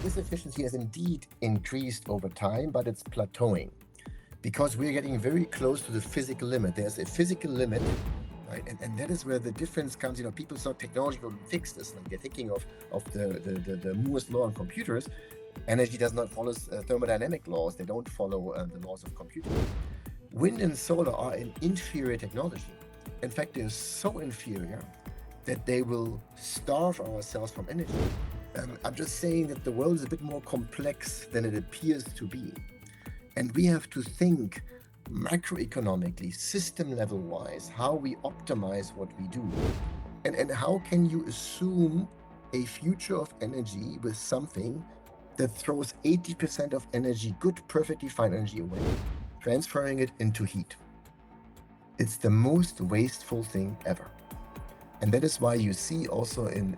this efficiency has indeed increased over time, but it's plateauing because we're getting very close to the physical limit. There's a physical limit, right? And that is where the difference comes. People thought technology will fix this. Like they're thinking of the Moore's law on computers. Energy does not follow thermodynamic laws. They don't follow the laws of computing. Wind and solar are an inferior technology. In fact, they're so inferior that they will starve ourselves from energy. I'm just saying that the world is a bit more complex than it appears to be. And we have to think macroeconomically, system level wise, how we optimize what we do. And how can you assume a future of energy with something that throws 80% of energy, good, perfectly fine energy away, transferring it into heat? It's the most wasteful thing ever. And that is why you see also in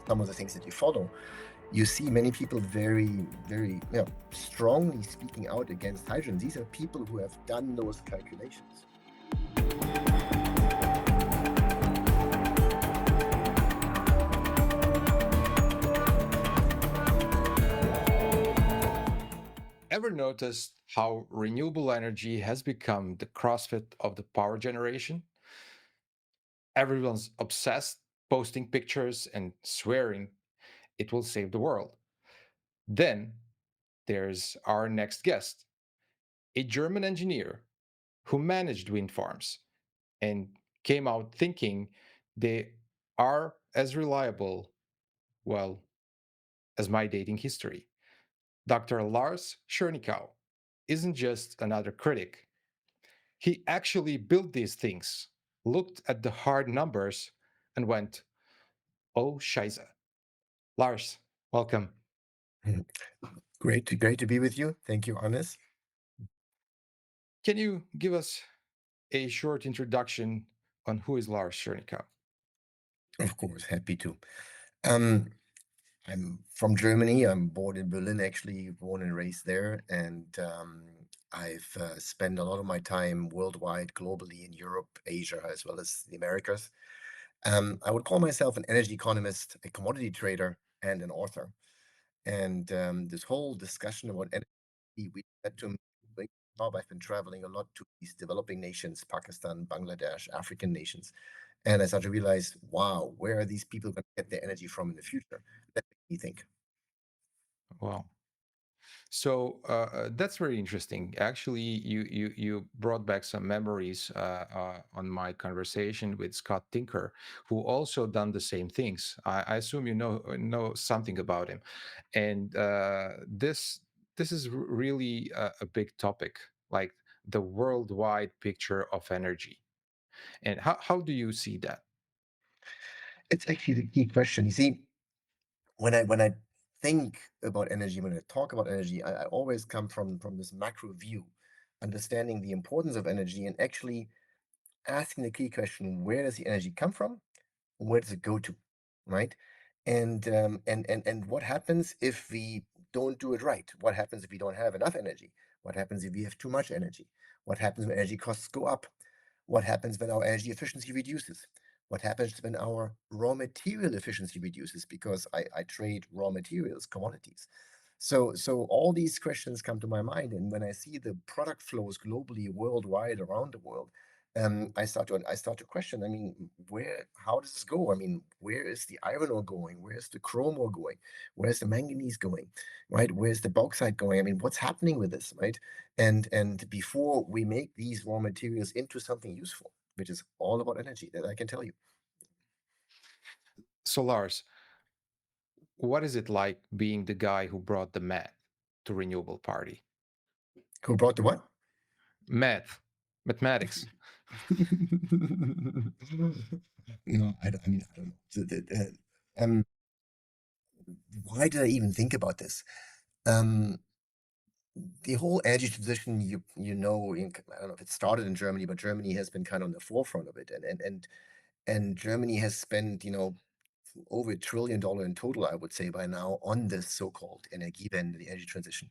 some of the things that you follow, you see many people very, very strongly speaking out against hydrogen. These are people who have done those calculations. Ever noticed how renewable energy has become the CrossFit of the power generation? Everyone's obsessed, posting pictures and swearing it will save the world. Then there's our next guest, a German engineer who managed wind farms and came out thinking they are as reliable, well, as my dating history. Dr. Lars Schernikau isn't just another critic. He actually built these things, looked at the hard numbers, and went, oh, Scheiße. Lars, welcome. Great to be with you. Thank you, Hannes. Can you give us a short introduction on who is Lars Schernikau? Of course, happy to. Um, I'm from Germany. I'm born in Berlin, actually, born and raised there. And I've spent a lot of my time worldwide, globally, in Europe, Asia, as well as the Americas. I would call myself an energy economist, a commodity trader, and an author. And this whole discussion about energy, we had to make job. I've been traveling a lot to these developing nations, Pakistan, Bangladesh, African nations. And I started to realize, wow, where are these people going to get their energy from in the future? That made me think. Wow. So that's very interesting. Actually, you brought back some memories on my conversation with Scott Tinker, who also done the same things. I assume you know something about him, and this is really a big topic, like the worldwide picture of energy. And how do you see that? It's actually the key question. You see, when I think about energy, when I talk about energy, I always come from this macro view, understanding the importance of energy and actually asking the key question: where does the energy come from? Where does it go to? Right? And what happens if we don't do it right? What happens if we don't have enough energy? What happens if we have too much energy? What happens when energy costs go up? What happens when our energy efficiency reduces? What happens when our raw material efficiency reduces? Because I trade raw materials, commodities. So all these questions come to my mind, and when I see the product flows globally, worldwide, around the world, I start to question. I mean, how does this go? I mean, where is the iron ore going? Where's the chrome ore going? Where's the manganese going? Right? Where's the bauxite going? I mean, what's happening with this? Right? And before we make these raw materials into something useful, which is all about energy, that I can tell you. So Lars, what is it like being the guy who brought the math to Renewable Party? Who brought the what? Math, mathematics. No, I mean, I don't know. Why did I even think about this? Um, the whole energy transition, I don't know if it started in Germany, but Germany has been kind of on the forefront of it, and Germany has spent, over $1 trillion in total, I would say by now, on this so-called Energiewende, the energy transition.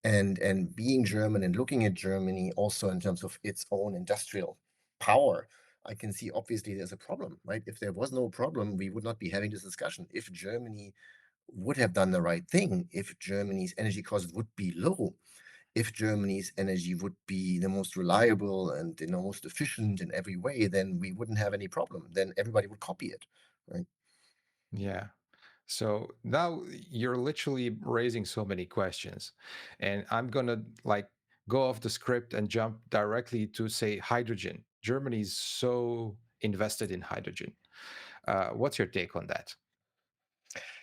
And being German and looking at Germany also in terms of its own industrial power, I can see obviously there's a problem, right? If there was no problem, we would not be having this discussion. If Germany would have done the right thing if Germany's energy costs would be low, if Germany's energy would be the most reliable and most efficient in every way, then we wouldn't have any problem. Then everybody would copy it, right? Yeah. So now you're literally raising so many questions. And I'm going to like go off the script and jump directly to say hydrogen. Germany is so invested in hydrogen. What's your take on that?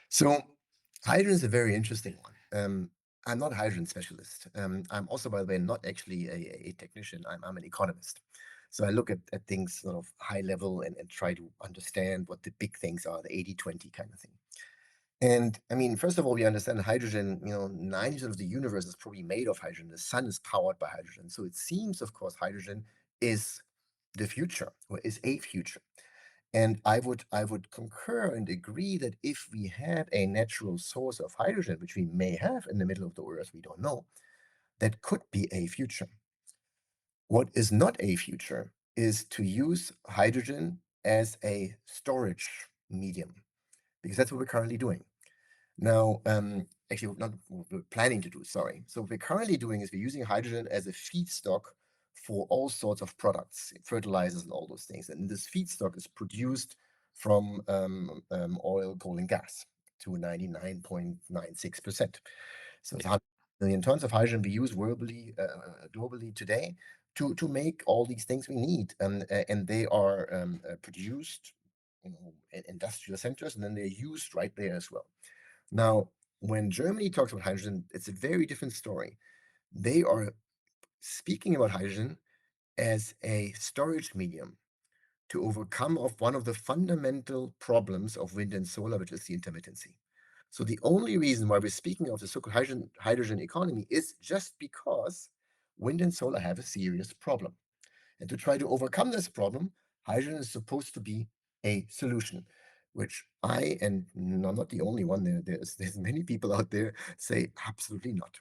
So hydrogen is a very interesting one. I'm not a hydrogen specialist. I'm also, by the way, not actually a technician. I'm an economist. So I look at things sort of high level and try to understand what the big things are, the 80-20 kind of thing. And I mean, first of all, we understand hydrogen, 90% of the universe is probably made of hydrogen. The sun is powered by hydrogen. So it seems, of course, hydrogen is the future or is a future. And I would concur and agree that if we had a natural source of hydrogen, which we may have in the middle of the earth, we don't know, that could be a future. What is not a future is to use hydrogen as a storage medium, because that's what we're currently doing. Now, actually, not what we're planning to do, sorry. So what we're currently doing is we're using hydrogen as a feedstock for all sorts of products, fertilizers and all those things. And this feedstock is produced from oil, coal, and gas to 99.96%. So it's Yeah. 100 million tons of hydrogen we use globally today to make all these things we need. And they are produced in industrial centers, and then they're used right there as well. Now, when Germany talks about hydrogen, it's a very different story. They are speaking about hydrogen as a storage medium to overcome one of the fundamental problems of wind and solar, which is the intermittency. So the only reason why we're speaking of the so-called hydrogen economy is just because wind and solar have a serious problem. And to try to overcome this problem, hydrogen is supposed to be a solution, which and I'm not the only one, there's many people out there say absolutely not.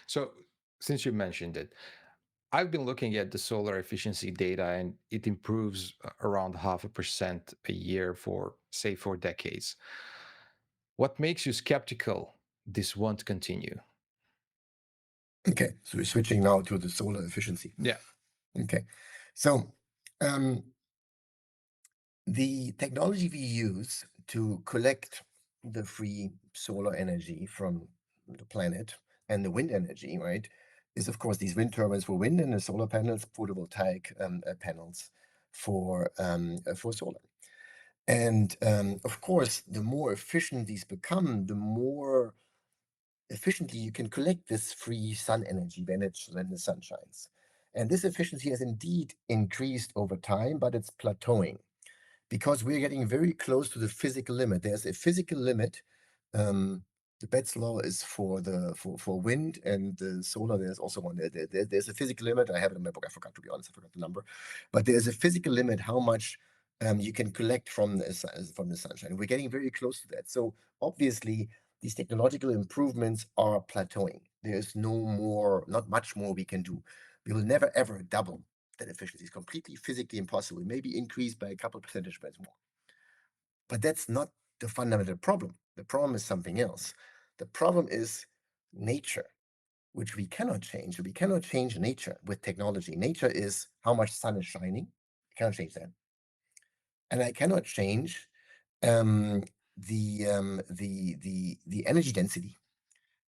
So since you mentioned it, I've been looking at the solar efficiency data and it improves around 0.5% a year for, say, 4 decades. What makes you skeptical this won't continue? Okay, so we're switching now to the solar efficiency. Yeah. Okay, so um, the technology we use to collect the free solar energy from the planet and the wind energy, right, is of course these wind turbines for wind and the solar panels, photovoltaic panels for solar. And of course, the more efficient these become, the more efficiently you can collect this free sun energy when the sun shines. And this efficiency has indeed increased over time, but it's plateauing because we're getting very close to the physical limit. There's a physical limit. Um, the Betz law is for wind and the solar. There's also one. There's a physical limit. I have it in my book. I forgot, to be honest. I forgot the number, but there's a physical limit how much you can collect from the sunshine. We're getting very close to that. So obviously, these technological improvements are plateauing. There's not much more we can do. We will never ever double that efficiency. Is completely physically impossible. It may be increased by a couple of percentage points more. But that's not the fundamental problem. The problem is something else. The problem is nature, which we cannot change. We cannot change nature with technology. Nature is how much sun is shining. I cannot change that. And I cannot change um, the energy density.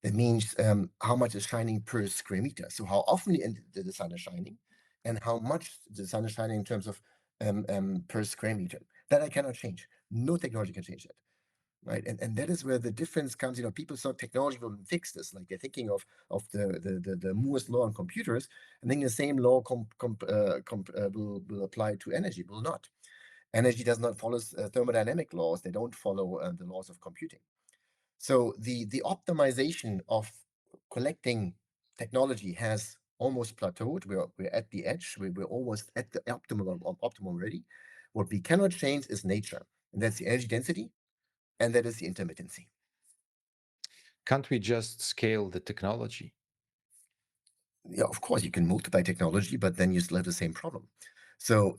That means how much is shining per square meter. So how often the sun is shining, and how much the sun is shining in terms of per square meter. That I cannot change. No technology can change that, right? And that is where the difference comes. People thought technology will fix this. Like they're thinking of the Moore's law on computers, and then the same law will apply to energy. Will not. Energy does not follow thermodynamic laws. They don't follow the laws of computing. So the optimization of collecting technology has almost plateaued. We're at the edge. We're almost at the optimum already. What we cannot change is nature, and that's the energy density, and that is the intermittency. Can't we just scale the technology? Yeah, of course you can multiply technology, but then you still have the same problem. So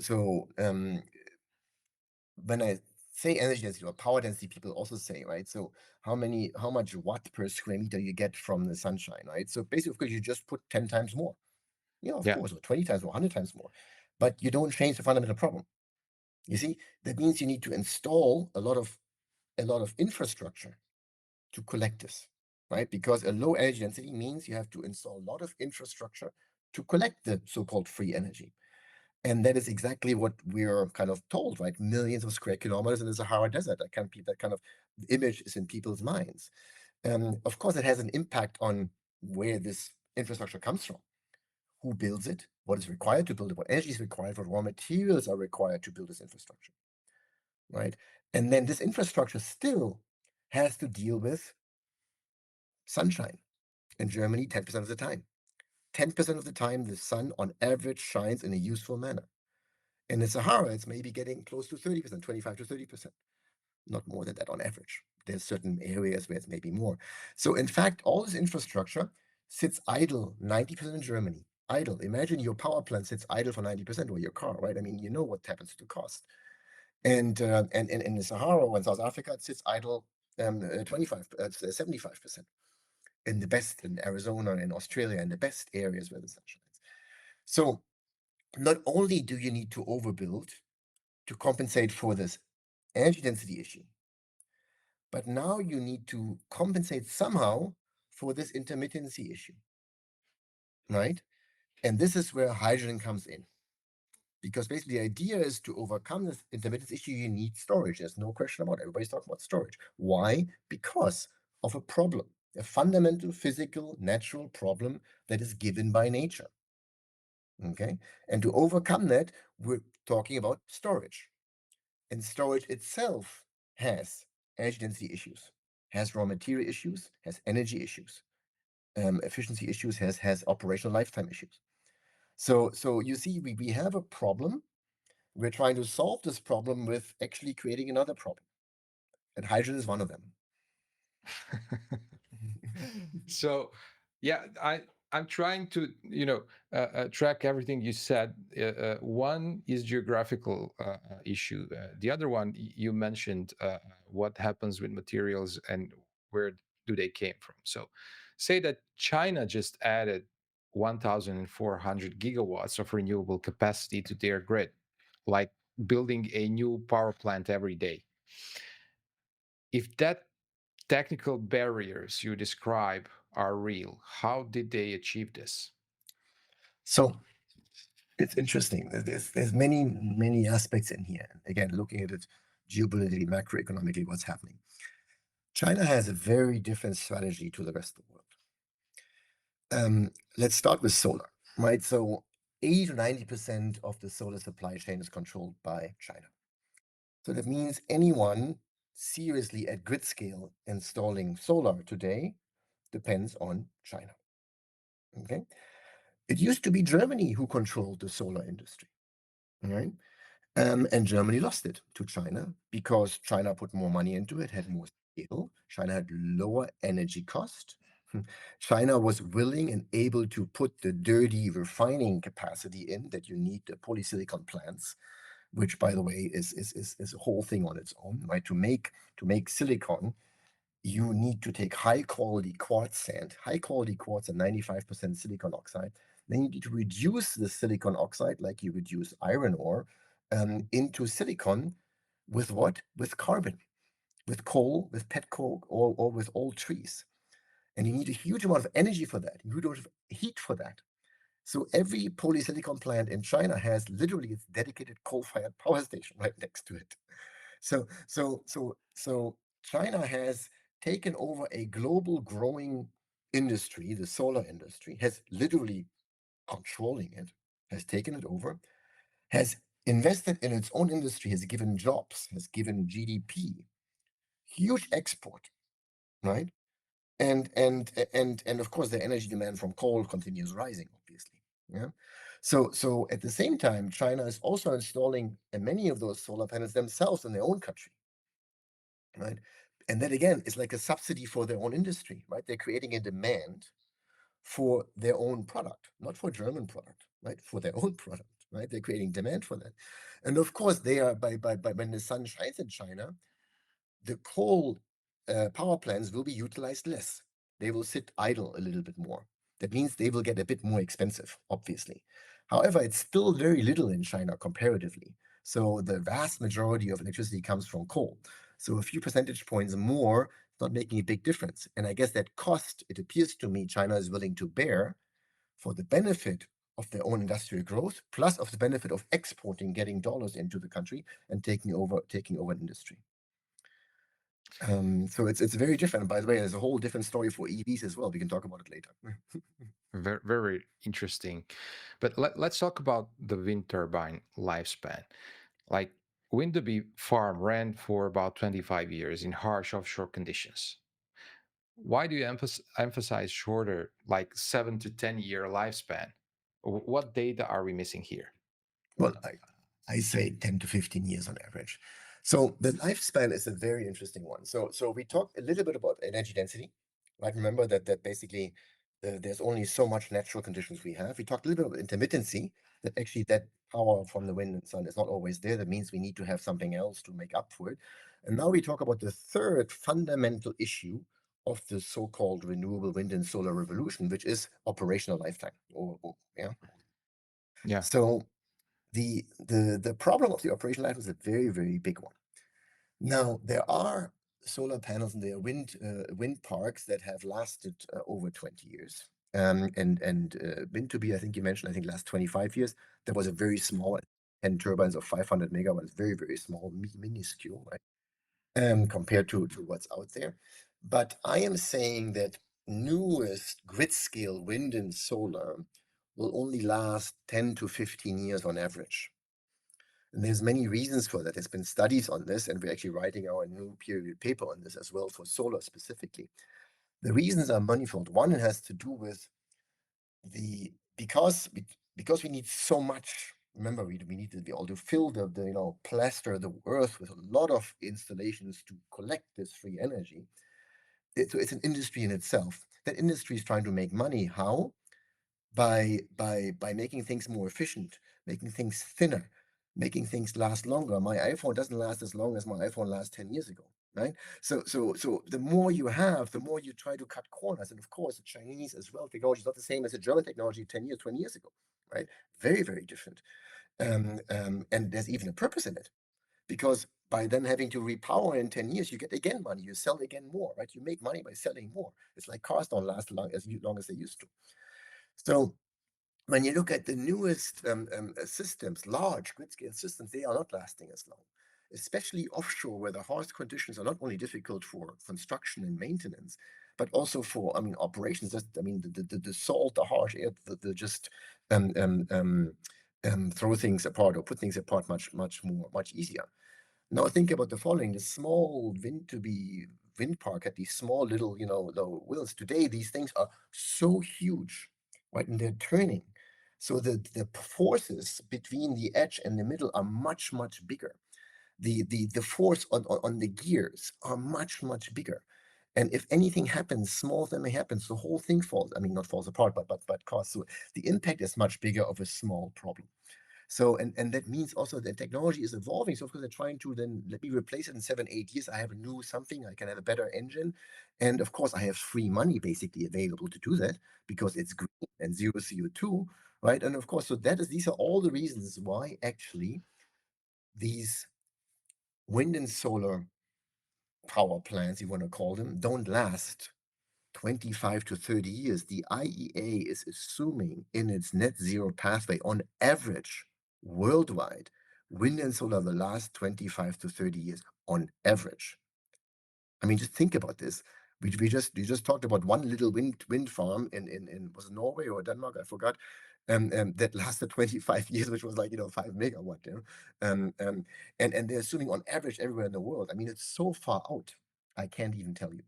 when I say energy density or power density, people also say, right? So how much watt per square meter you get from the sunshine, right? So basically, of course, you just put 10 times more, of Yeah. course, or 20 times or 100 times more, but you don't change the fundamental problem. You see, that means you need to install a lot of infrastructure to collect this, right? Because a low energy density means you have to install a lot of infrastructure to collect the so-called free energy. And that is exactly what we're kind of told, right? Millions of square kilometers in the Sahara Desert. That kind of image is in people's minds. Of course, it has an impact on where this infrastructure comes from, who builds it, what is required to build it, what energy is required, what raw materials are required to build this infrastructure, right? And then this infrastructure still has to deal with sunshine. In Germany, 10% of the time. 10% of the time, the sun on average shines in a useful manner. In the Sahara, it's maybe getting close to 30%, 25 to 30%, not more than that on average. There's certain areas where it's maybe more. So, in fact, all this infrastructure sits idle 90% in Germany. Idle. Imagine your power plant sits idle for 90%, or your car, right? I mean, you know what happens to the cost. And in the Sahara or in South Africa, it sits idle 75%. In the best, in Arizona and Australia, in the best areas where the sun shines. So not only do you need to overbuild to compensate for this energy density issue, but now you need to compensate somehow for this intermittency issue, right? And this is where hydrogen comes in. Because basically the idea is to overcome this intermittent issue, you need storage. There's no question about it. Everybody's talking about storage. Why? Because of a problem, a fundamental physical, natural problem that is given by nature. Okay. And to overcome that, we're talking about storage. And storage itself has energy density issues, has raw material issues, has energy issues, efficiency issues, has operational lifetime issues. So you see, we have a problem. We're trying to solve this problem with actually creating another problem. And hydrogen is one of them. So yeah, I'm trying to track everything you said. One is geographical issue. The other one, you mentioned what happens with materials and where do they came from. So say that China just added 1,400 gigawatts of renewable capacity to their grid, like building a new power plant every day. If that technical barriers you describe are real, how did they achieve this? So it's interesting. There's many aspects in here. Again, looking at it geopolitically, macroeconomically, what's happening. China has a very different strategy to the rest of the world. Let's start with solar, right? So 80 to 90% of the solar supply chain is controlled by China. So that means anyone seriously at grid scale installing solar today depends on China. Okay. It used to be Germany who controlled the solar industry, right? And Germany lost it to China because China put more money into it, had more scale. China had lower energy cost. China was willing and able to put the dirty refining capacity in that you need, the polysilicon plants, which, by the way, is a whole thing on its own, right? To make silicon, you need to take high quality quartz sand, high quality quartz and 95% silicon oxide. Then you need to reduce the silicon oxide like you reduce iron ore into silicon with what? With carbon, with coal, with pet coke, or with old trees. And you need a huge amount of energy for that, huge amount of heat for that. So every polysilicon plant in China has literally its dedicated coal-fired power station right next to it. So China has taken over a global growing industry, the solar industry, has literally controlling it, has taken it over, has invested in its own industry, has given jobs, has given GDP, huge export, right? And of course the energy demand from coal continues rising, obviously. Yeah. So at the same time, China is also installing many of those solar panels themselves in their own country, right? And that again is like a subsidy for their own industry, right? They're creating a demand for their own product, not for German product, right? For their own product. right? They're creating demand for that. And of course, they are by when the sun shines in China, the coal power plants will be utilized less. They will sit idle a little bit more. That means they will get a bit more expensive, obviously. However, it's still very little in China comparatively. So the vast majority of electricity comes from coal. So a few percentage points more, not making a big difference. And I guess that cost, it appears to me, China is willing to bear for the benefit of their own industrial growth, plus of the benefit of exporting, getting dollars into the country and taking over industry. So it's very different. By the way, there's a whole different story for EVs as well. We can talk about it later. Very, very interesting. But let's talk about the wind turbine lifespan. Like Winterby Farm ran for about 25 years in harsh offshore conditions. Why do you emphasize shorter, like 7 to 10 year lifespan? What data are we missing here? Well, I say 10 to 15 years on average. So the lifespan is a very interesting one. So we talked a little bit about energy density, right? Remember that basically there's only so much natural conditions we have. We talked a little bit about intermittency, that actually that power from the wind and sun is not always there. That means we need to have something else to make up for it. And now we talk about the third fundamental issue of the so-called renewable wind and solar revolution, which is operational lifetime. Yeah. Yeah. So the problem of the operational life is a very, very big one. Now, there are solar panels and there are wind parks that have lasted over 20 years. And wind to be, I think you mentioned, I think last 25 years, there was a very small 10 turbines of 500 megawatts, very, very small, minuscule, right? Compared to what's out there. But I am saying that newest grid scale wind and solar will only last 10 to 15 years on average. And there's many reasons for that. There's been studies on this, and we're actually writing our new peer-reviewed paper on this as well for solar specifically. The reasons are manifold. One, it has to do with the because we need so much. Remember, we need to be able to fill the plaster the earth with a lot of installations to collect this free energy. So it's an industry in itself. That industry is trying to make money. How? By making things more efficient, making things thinner, making things last longer. My iPhone doesn't last as long as my iPhone last 10 years ago, right? So the more you have, the more you try to cut corners. And of course, the Chinese as well, technology is not the same as the German technology 10 years, 20 years ago, right? Very, very different. And there's even a purpose in it because by then having to repower in 10 years, you get again money, you sell again more, right? You make money by selling more. It's like cars don't last long as they used to. So when you look at the newest systems, large grid-scale systems, they are not lasting as long, especially offshore, where the harsh conditions are not only difficult for construction and maintenance, but also for, operations. The salt, the harsh air, the just throw things apart or put things apart much easier. Now think about the following: the small wind park had these small little, low wheels. Today, these things are so huge, right? And they're turning. So the forces between the edge and the middle are much bigger. The force on the gears are much bigger. And if anything happens, small thing may happen, so the whole thing falls. I mean, not falls apart, but costs. So the impact is much bigger of a small problem. So, and that means also that technology is evolving. So, of course, they're trying to then let me replace it in 7, 8 years. I have a new something, I can have a better engine. And of course, I have free money basically available to do that because it's green and zero CO2, right? And of course, so these are all the reasons why actually these wind and solar power plants, you want to call them, don't last 25 to 30 years. The IEA is assuming in its net zero pathway, on average, worldwide, wind and solar will last 25 to 30 years on average. I mean, just think about this. We just talked about one little wind farm in was it Norway or Denmark? I forgot. That lasted 25 years, which was like 5 megawatt. And they're assuming on average everywhere in the world. I mean, it's so far out. I can't even tell you.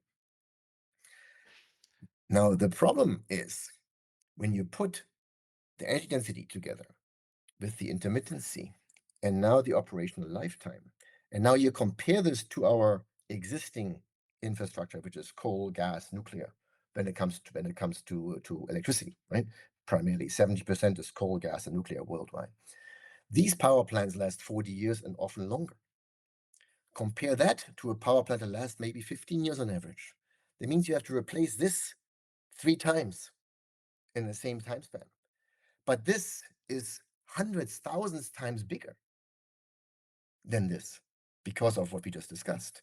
Now, the problem is when you put the energy density together with the intermittency and now the operational lifetime, and now you compare this to our existing infrastructure, which is coal, gas, nuclear, when it comes to electricity, right? Primarily 70% is coal, gas, and nuclear worldwide. These power plants last 40 years and often longer. Compare that to a power plant that lasts maybe 15 years on average. That means you have to replace this 3 times in the same time span. But this is hundreds, thousands times bigger than this because of what we just discussed.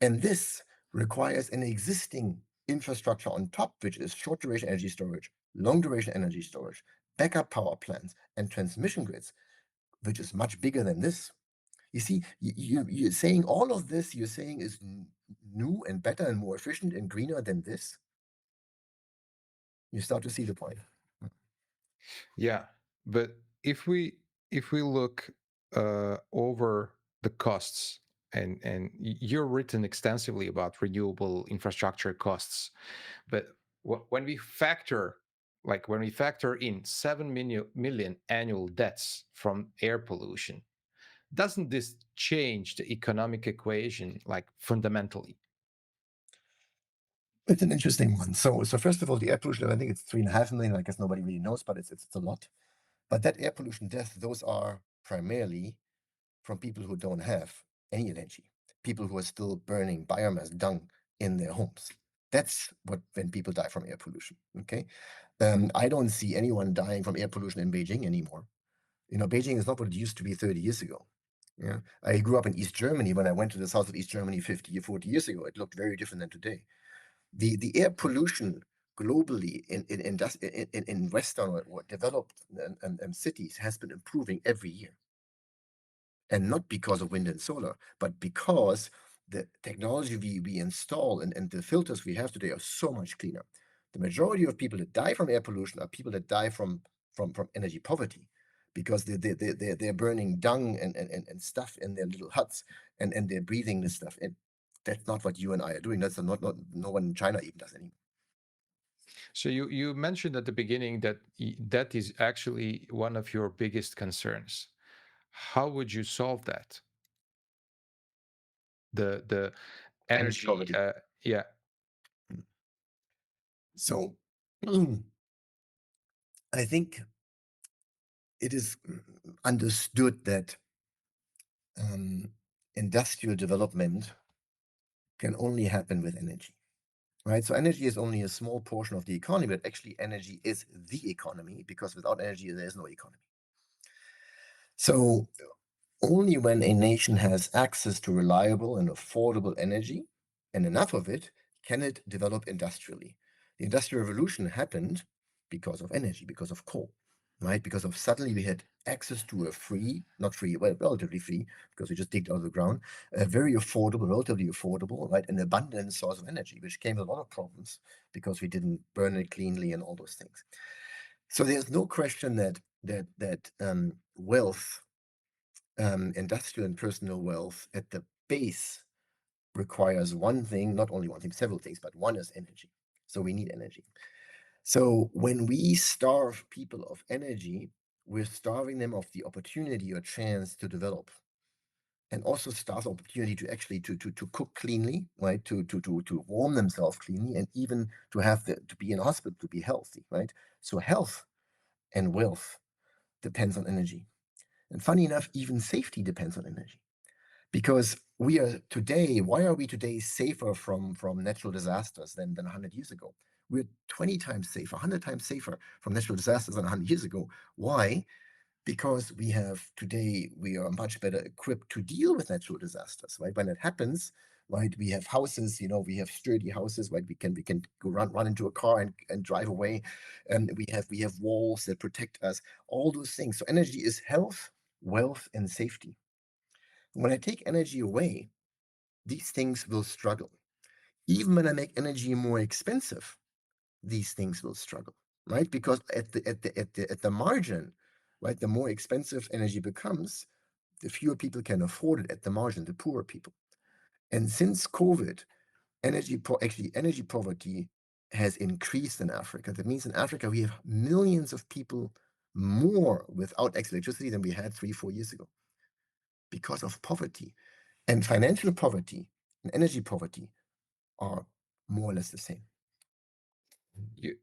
And this requires an existing infrastructure on top, which is short duration energy storage, long duration energy storage, backup power plants, and transmission grids, which is much bigger than this. You see, you're saying all of this, you're saying is new and better and more efficient and greener than this. You start to see the point. Yeah, but if we look over the costs, and you're written extensively about renewable infrastructure costs, but when we factor in 7 million annual deaths from air pollution, doesn't this change the economic equation like fundamentally? It's an interesting one. So first of all, the air pollution, I think it's 3.5 million. I guess nobody really knows, but it's a lot. But that air pollution death, those are primarily from people who don't have any energy, people who are still burning biomass dung in their homes. That's what when people die from air pollution. Okay, I don't see anyone dying from air pollution in Beijing anymore. Beijing is not what it used to be 30 years ago. Yeah, I grew up in East Germany. When I went to the south of East Germany 50 or 40 years ago, it looked very different than today. The air pollution globally in Western or developed cities has been improving every year. And not because of wind and solar, but because the technology we install and the filters we have today are so much cleaner. The majority of people that die from air pollution are people that die from energy poverty, because they're burning dung and stuff in their little huts, and they're breathing this stuff in. That's not what you and I are doing. That's not no one in China even does anymore. So you mentioned at the beginning that that is actually one of your biggest concerns. How would you solve that? The Energy energy, poverty. yeah. So I think it is understood that industrial development can only happen with energy, right? So energy is only a small portion of the economy, but actually energy is the economy, because without energy, there is no economy. So only when a nation has access to reliable and affordable energy, and enough of it, can it develop industrially. The Industrial Revolution happened because of energy, because of coal, right? Because of suddenly we had access to a free, not free, well, relatively free, because we just digged out of the ground, a very affordable, relatively affordable, right, an abundant source of energy, which came with a lot of problems because we didn't burn it cleanly and all those things. So there's no question that wealth, industrial and personal wealth at the base requires one thing, not only one thing, several things, but one is energy. So we need energy. So when we starve people of energy, we're starving them of the opportunity or chance to develop, and also starve opportunity to actually to cook cleanly, right? To warm themselves cleanly, and even to be in a hospital, to be healthy, right? So health and wealth depends on energy. And funny enough, even safety depends on energy. Because why are we today safer from natural disasters than 100 years ago? We're 20 times safer, 100 times safer from natural disasters than 100 years ago. Why? Because we are much better equipped to deal with natural disasters, right? When it happens, right, we have houses, we have sturdy houses, right? We can go run into a car and drive away. And we have walls that protect us, all those things. So energy is health, wealth, and safety. When I take energy away, these things will struggle. Even when I make energy more expensive, these things will struggle, right? Because at the margin, right, the more expensive energy becomes, the fewer people can afford it at the margin, the poorer people. And since COVID, energy poverty has increased in Africa. That means in Africa we have millions of people more without electricity than we had 3-4 years ago, because of poverty. And financial poverty and energy poverty are more or less the same. You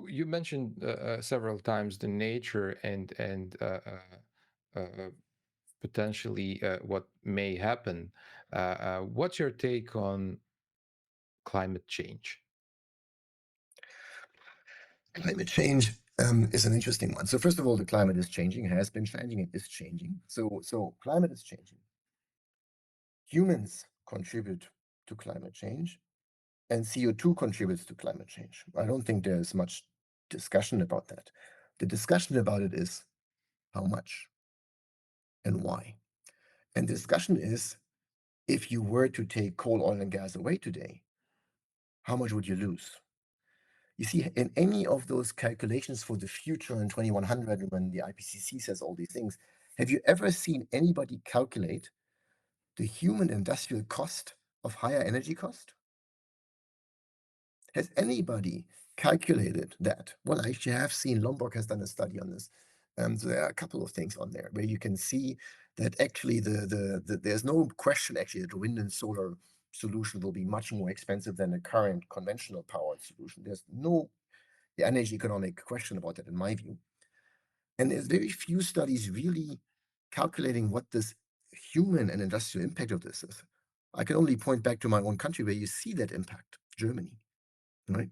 you mentioned several times the nature and potentially what may happen. What's your take on climate change? Climate change is an interesting one. So first of all, the climate is changing, has been changing, it is changing. So climate is changing. Humans contribute to climate change, and CO2 contributes to climate change. I don't think there's much discussion about that. The discussion about it is how much and why. And the discussion is, if you were to take coal, oil, and gas away today, how much would you lose? You see, in any of those calculations for the future in 2100, when the IPCC says all these things, have you ever seen anybody calculate the human industrial cost of higher energy cost? Has anybody calculated that? Well, I actually have seen Lombok has done a study on this. So there are a couple of things on there where you can see that actually there's no question actually that the wind and solar solution will be much more expensive than the current conventional powered solution. There's no energy economic question about that in my view. And there's very few studies really calculating what this human and industrial impact of this is. I can only point back to my own country where you see that impact, Germany, right?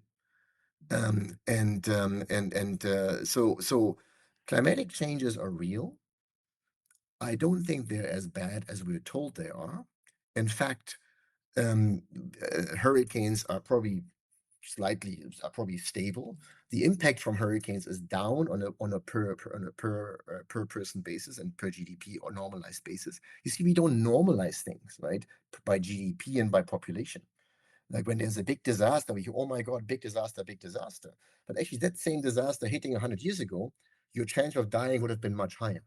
So climatic changes are real. I don't think they're as bad as we're told they are. In fact, um, hurricanes are probably stable. The impact from hurricanes is down on a per person basis and per GDP or normalized basis. You see, we don't normalize things, right, by GDP and by population. Like when there's a big disaster, we hear, oh my God, big disaster, big disaster. But actually, that same disaster hitting 100 years ago, your chance of dying would have been much higher,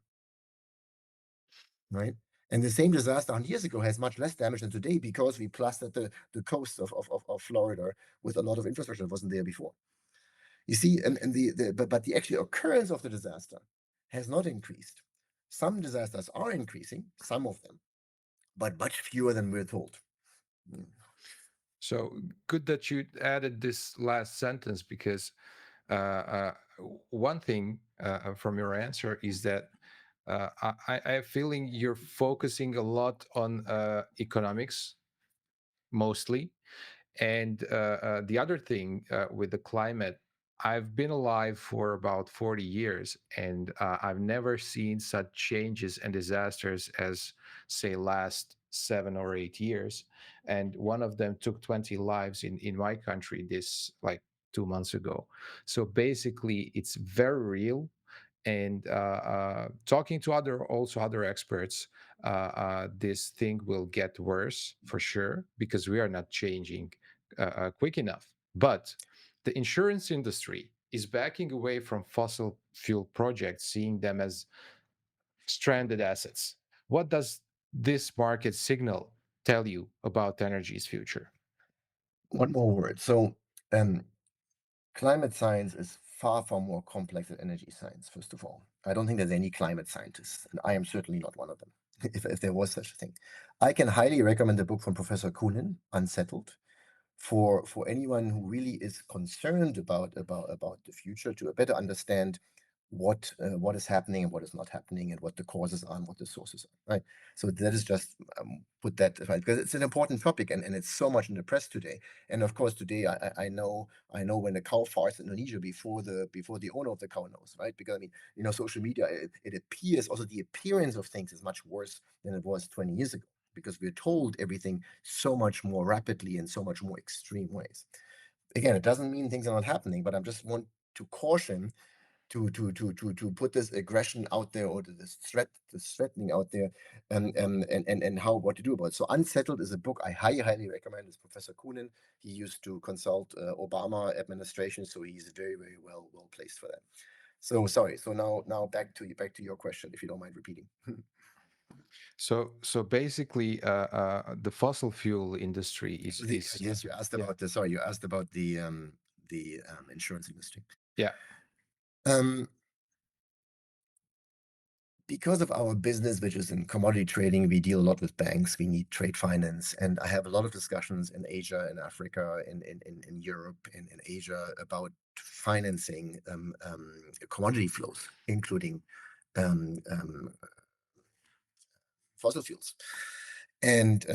right? And the same disaster 100 years ago has much less damage than today because we plastered the coast of Florida with a lot of infrastructure that wasn't there before. You see, and but the actual occurrence of the disaster has not increased. Some disasters are increasing, some of them, but much fewer than we're told. Mm. So good that you added this last sentence because one thing from your answer is that I have feeling you're focusing a lot on economics mostly, and the other thing with the climate, I've been alive for about 40 years, and I've never seen such changes and disasters as, say, last 7 or 8 years. And one of them took 20 lives in my country this like 2 months ago. So basically, it's very real. And talking to other experts, this thing will get worse for sure because we are not changing quick enough. But the insurance industry is backing away from fossil fuel projects, seeing them as stranded assets. What does this market signal tell you about energy's future? One more word. So, um, climate science is far, far more complex than energy science, first of all. I don't think there's any climate scientists, and I am certainly not one of them, if there was such a thing. I can highly recommend a book from Professor Kunin, Unsettled, for anyone who really is concerned about the future to better understand what is happening and what is not happening and what the causes are and what the sources are, right? So that is just put that right because it's an important topic and it's so much in the press today. And of course today I know when a cow farts in Indonesia before the owner of the cow knows, right? Because I mean, social media, it appears also the appearance of things is much worse than it was 20 years ago because we're told everything so much more rapidly in so much more extreme ways. Again, it doesn't mean things are not happening, but I just want to caution to put this aggression out there or this threatening out there, and how what to do about it. So Unsettled is a book I highly recommend. It's Professor Kunin. He used to consult Obama administration, so he's very well placed for that. So sorry. So now back to your question, if you don't mind repeating. So basically, the fossil fuel industry is Yes, you asked yeah, about the sorry, you asked about the insurance industry. yeah. Um, because of our business, which is in commodity trading, we deal a lot with banks. We need trade finance, and I have a lot of discussions in Asia, in Africa, in Europe, in Asia about financing commodity flows, including um, um, fossil fuels. And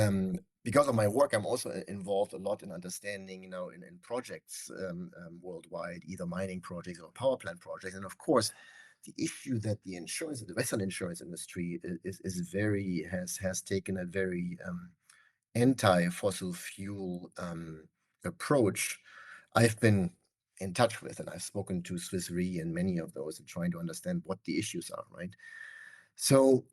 because of my work, I'm also involved a lot in understanding, in projects worldwide, either mining projects or power plant projects. And of course, the issue that the Western insurance industry has taken a very anti-fossil fuel approach. I've been in touch with, and I've spoken to Swiss Re and many of those, and trying to understand what the issues are, right? So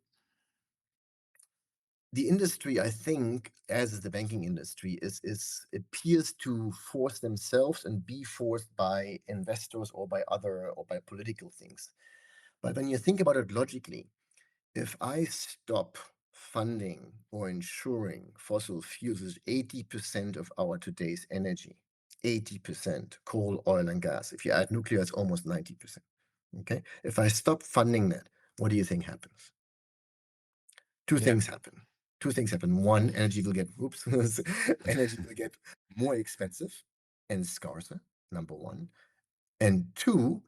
the industry, I think, as is the banking industry, is appears to force themselves and be forced by investors or by political things. But when you think about it logically, if I stop funding or insuring fossil fuels, is 80% of our today's energy, 80% coal, oil, and gas. If you add nuclear, it's almost 90%. Okay. If I stop funding that, what do you think happens? Two Yeah. things happen. Two things happen. One, energy will get energy will get more expensive and scarcer, number one. And two,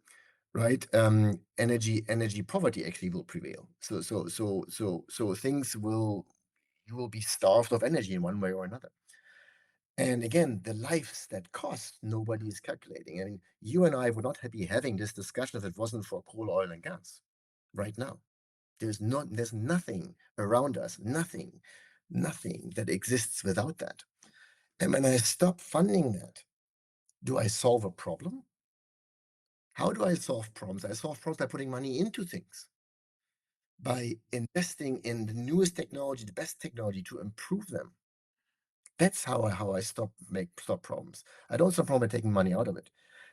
right, energy poverty actually will prevail. So things will you will be starved of energy in one way or another. And again, the lives that cost, nobody is calculating. I mean, you and I would not be having this discussion if it wasn't for coal, oil, and gas right now. There's nothing around us, nothing that exists without that. And when I stop funding that, do I solve a problem? How do I solve problems? I solve problems by putting money into things, by investing in the newest technology, the best technology to improve them. That's how I stop problems. I don't stop problem by taking money out of it.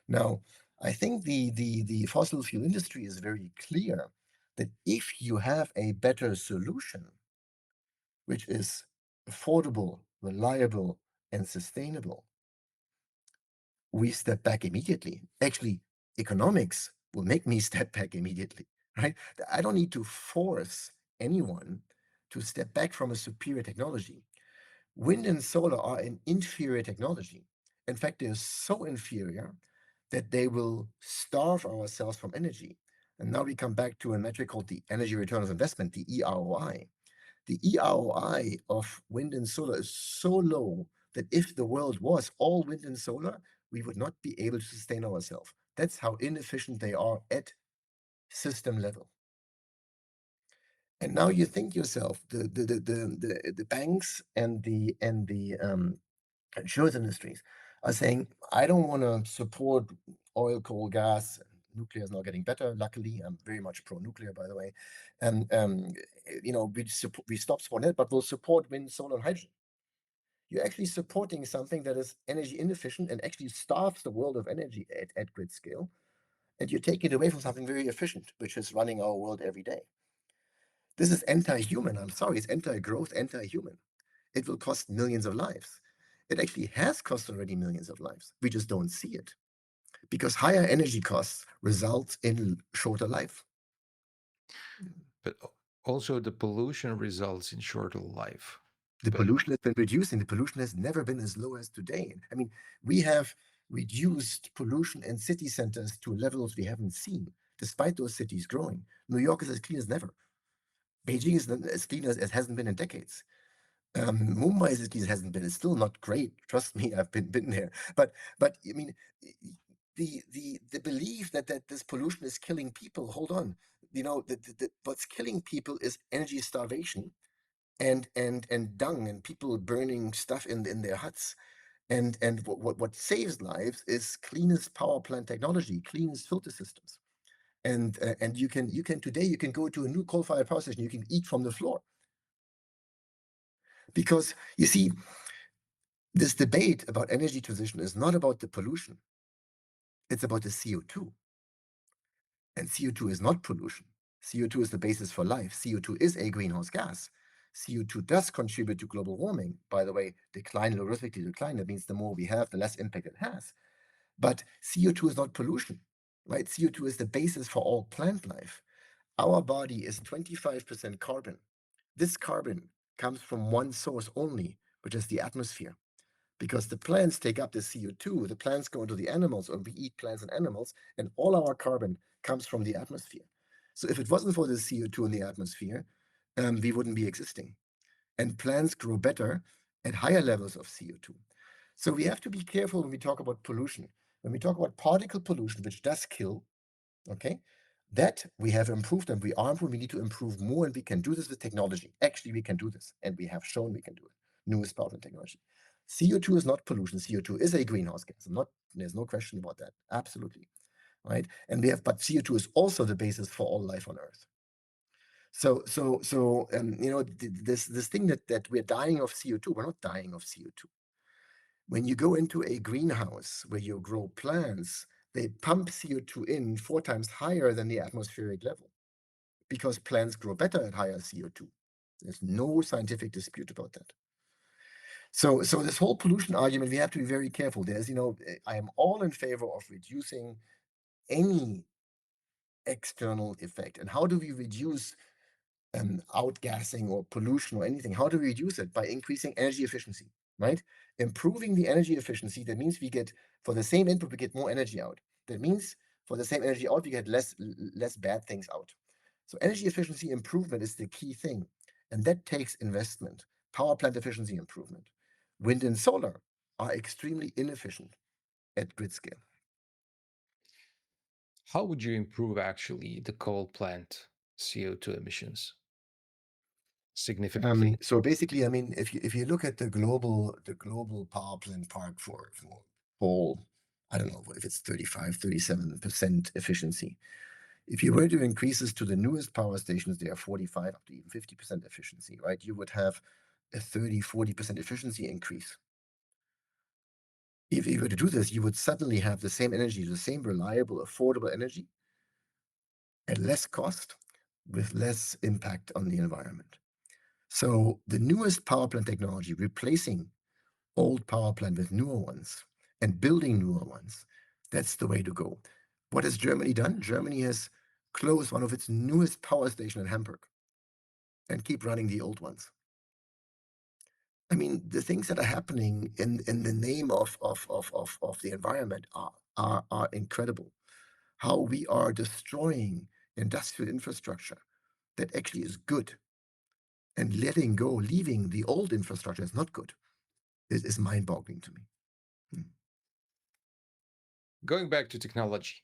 Now, I think the fossil fuel industry is very clear that if you have a better solution, which is affordable, reliable, and sustainable, we step back immediately. Actually, economics will make me step back immediately, right? I don't need to force anyone to step back from a superior technology. Wind and solar are an inferior technology. In fact, they're so inferior that they will starve ourselves from energy. And now we come back to a metric called the energy return of investment, the EROI. The EROI of wind and solar is so low that if the world was all wind and solar, we would not be able to sustain ourselves. That's how inefficient they are at system level. And now you think yourself, the banks and the insurance industries are saying, I don't want to support oil, coal, gas. Nuclear is now getting better. Luckily, I'm very much pro-nuclear, by the way. And we stop supporting it, but we'll support wind, solar, and hydrogen. You're actually supporting something that is energy inefficient and actually starves the world of energy at grid scale. And you take it away from something very efficient, which is running our world every day. This is anti-human. I'm sorry, it's anti-growth, anti-human. It will cost millions of lives. It actually has cost already millions of lives. We just don't see it because higher energy costs result in shorter life. But also the pollution results in shorter life. The But pollution has been reducing. The pollution has never been as low as today. I mean, we have reduced pollution in city centers to levels we haven't seen, despite those cities growing. New York is as clean as never. Beijing is as clean as it hasn't been in decades. Mumbai as clean as it hasn't been. It's still not great. Trust me, I've been there. But I mean, the belief that this pollution is killing people. Hold on, what's killing people is energy starvation and dung and people burning stuff in their huts. And what saves lives is cleanest power plant technology, cleanest filter systems. And you can today you can go to a new coal-fired power station, you can eat from the floor. Because you see, this debate about energy transition is not about the pollution. It's about the CO2. And CO2 is not pollution. CO2 is the basis for life. CO2 is a greenhouse gas. CO2 does contribute to global warming. By the way, logarithmically decline. That means the more we have, the less impact it has. But CO2 is not pollution, right? CO2 is the basis for all plant life. Our body is 25% carbon. This carbon comes from one source only, which is the atmosphere. Because the plants take up the CO2, the plants go into the animals, or we eat plants and animals, and all our carbon comes from the atmosphere. So if it wasn't for the CO2 in the atmosphere, we wouldn't be existing. And plants grow better at higher levels of CO2. So we have to be careful when we talk about pollution. When we talk about particle pollution, which does kill, okay, that we have improved and we are improving. We need to improve more, and we can do this with technology. Actually, we can do this, and we have shown we can do it. Newest power plant technology. CO2 is not pollution. CO2 is a greenhouse gas. There's no question about that. Absolutely, right? And we have, but CO2 is also the basis for all life on Earth. So this thing that we're dying of CO2, we're not dying of CO2. When you go into a greenhouse where you grow plants, they pump CO2 in 4 times higher than the atmospheric level because plants grow better at higher CO2. There's no scientific dispute about that. So this whole pollution argument, we have to be very careful. I am all in favor of reducing any external effect. And how do we reduce outgassing or pollution or anything? How do we reduce it? By increasing energy efficiency, right? Improving the energy efficiency, that means we get, for the same input, we get more energy out. That means for the same energy out, we get less bad things out. So energy efficiency improvement is the key thing. And that takes investment. Power plant efficiency improvement. Wind and solar are extremely inefficient at grid scale. How would you improve actually the coal plant CO2 emissions significantly? So basically, I mean, if you look at the global power plant park for coal, I don't know if it's 35-37% efficiency. If you were to increase this to the newest power stations, they are 45 up to even 50% efficiency, right? You would have a 30-40% efficiency increase. If you were to do this, you would suddenly have the same energy, the same reliable, affordable energy at less cost with less impact on the environment. So the newest power plant technology, replacing old power plant with newer ones and building newer ones, that's the way to go. What has Germany done? Germany has closed one of its newest power stations in Hamburg and keep running the old ones. I mean, the things that are happening in the name of the environment are incredible. How we are destroying industrial infrastructure that actually is good, and leaving the old infrastructure is not good, is mind-boggling to me. Going back to technology,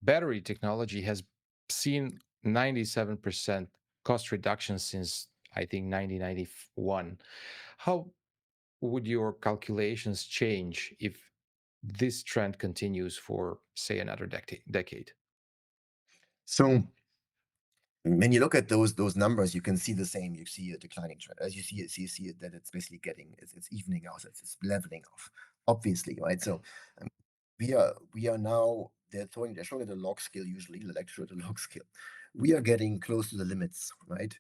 battery technology has seen 97% cost reduction since, I think, 1991. How would your calculations change if this trend continues for, say, another decade? So when you look at those numbers, you can see the same. You see a declining trend. As you see it, that it's basically it's evening out. It's leveling off, obviously, right? So we are now, they're showing the log scale, usually the lecture at the log scale. We are getting close to the limits, right?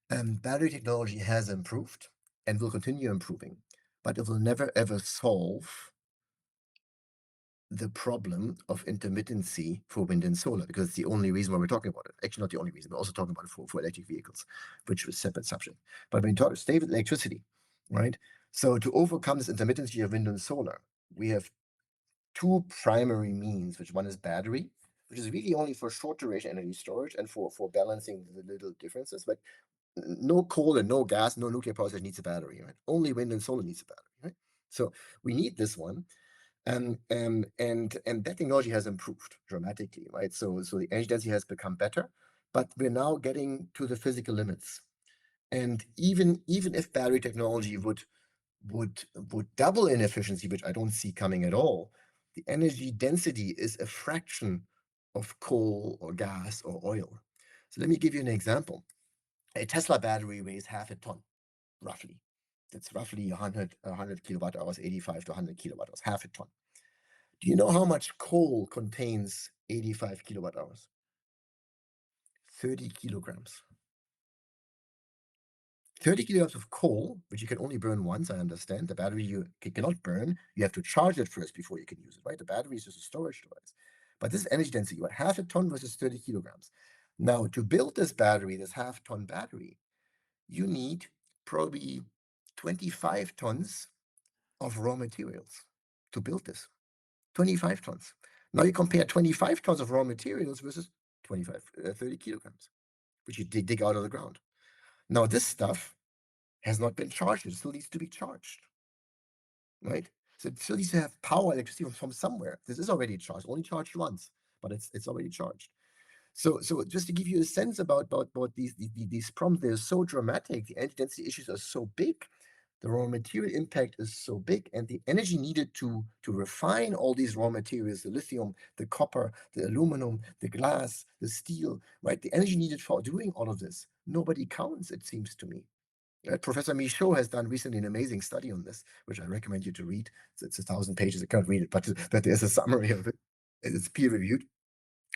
Battery technology has improved and will continue improving, but it will never ever solve the problem of intermittency for wind and solar, because it's the only reason why we're talking about it. Actually, not the only reason. We're also talking about it for electric vehicles, which was a separate subject. But when you talk stay with electricity, right? So to overcome this intermittency of wind and solar, we have two primary means, which one is battery, which is really only for short duration energy storage and for balancing the little differences. But no coal and no gas, no nuclear power station needs a battery, right? Only wind and solar needs a battery, right? So we need this one. And that technology has improved dramatically, right? So the energy density has become better, but we're now getting to the physical limits. And even if battery technology would double in efficiency, which I don't see coming at all, the energy density is a fraction of coal or gas or oil. So let me give you an example. A Tesla battery weighs half a ton, roughly. That's roughly 100 kilowatt hours, 85 to 100 kilowatt hours, half a ton. Do you know how much coal contains 85 kilowatt hours? 30 kilograms. 30 kilograms of coal, which you can only burn once, I understand. The battery you cannot burn. You have to charge it first before you can use it, right? The battery is just a storage device. But this energy density, what, half a ton versus 30 kilograms. Now, to build this battery, this half-ton battery, you need probably 25 tons of raw materials to build this. 25 tons. Now you compare 25 tons of raw materials versus 30 kilograms, which you dig out of the ground. Now, this stuff has not been charged. It still needs to be charged, right? So it still needs to have power, electricity from somewhere. This is already charged, only charged once, but it's already charged. So just to give you a sense about these problems, they're so dramatic. The energy density issues are so big. The raw material impact is so big, and the energy needed to refine all these raw materials, the lithium, the copper, the aluminum, the glass, the steel, right? The energy needed for doing all of this, nobody counts, it seems to me. Professor Michaud has done recently an amazing study on this, which I recommend you to read. It's 1,000 pages. I can't read it, but there's a summary of it. It's peer reviewed.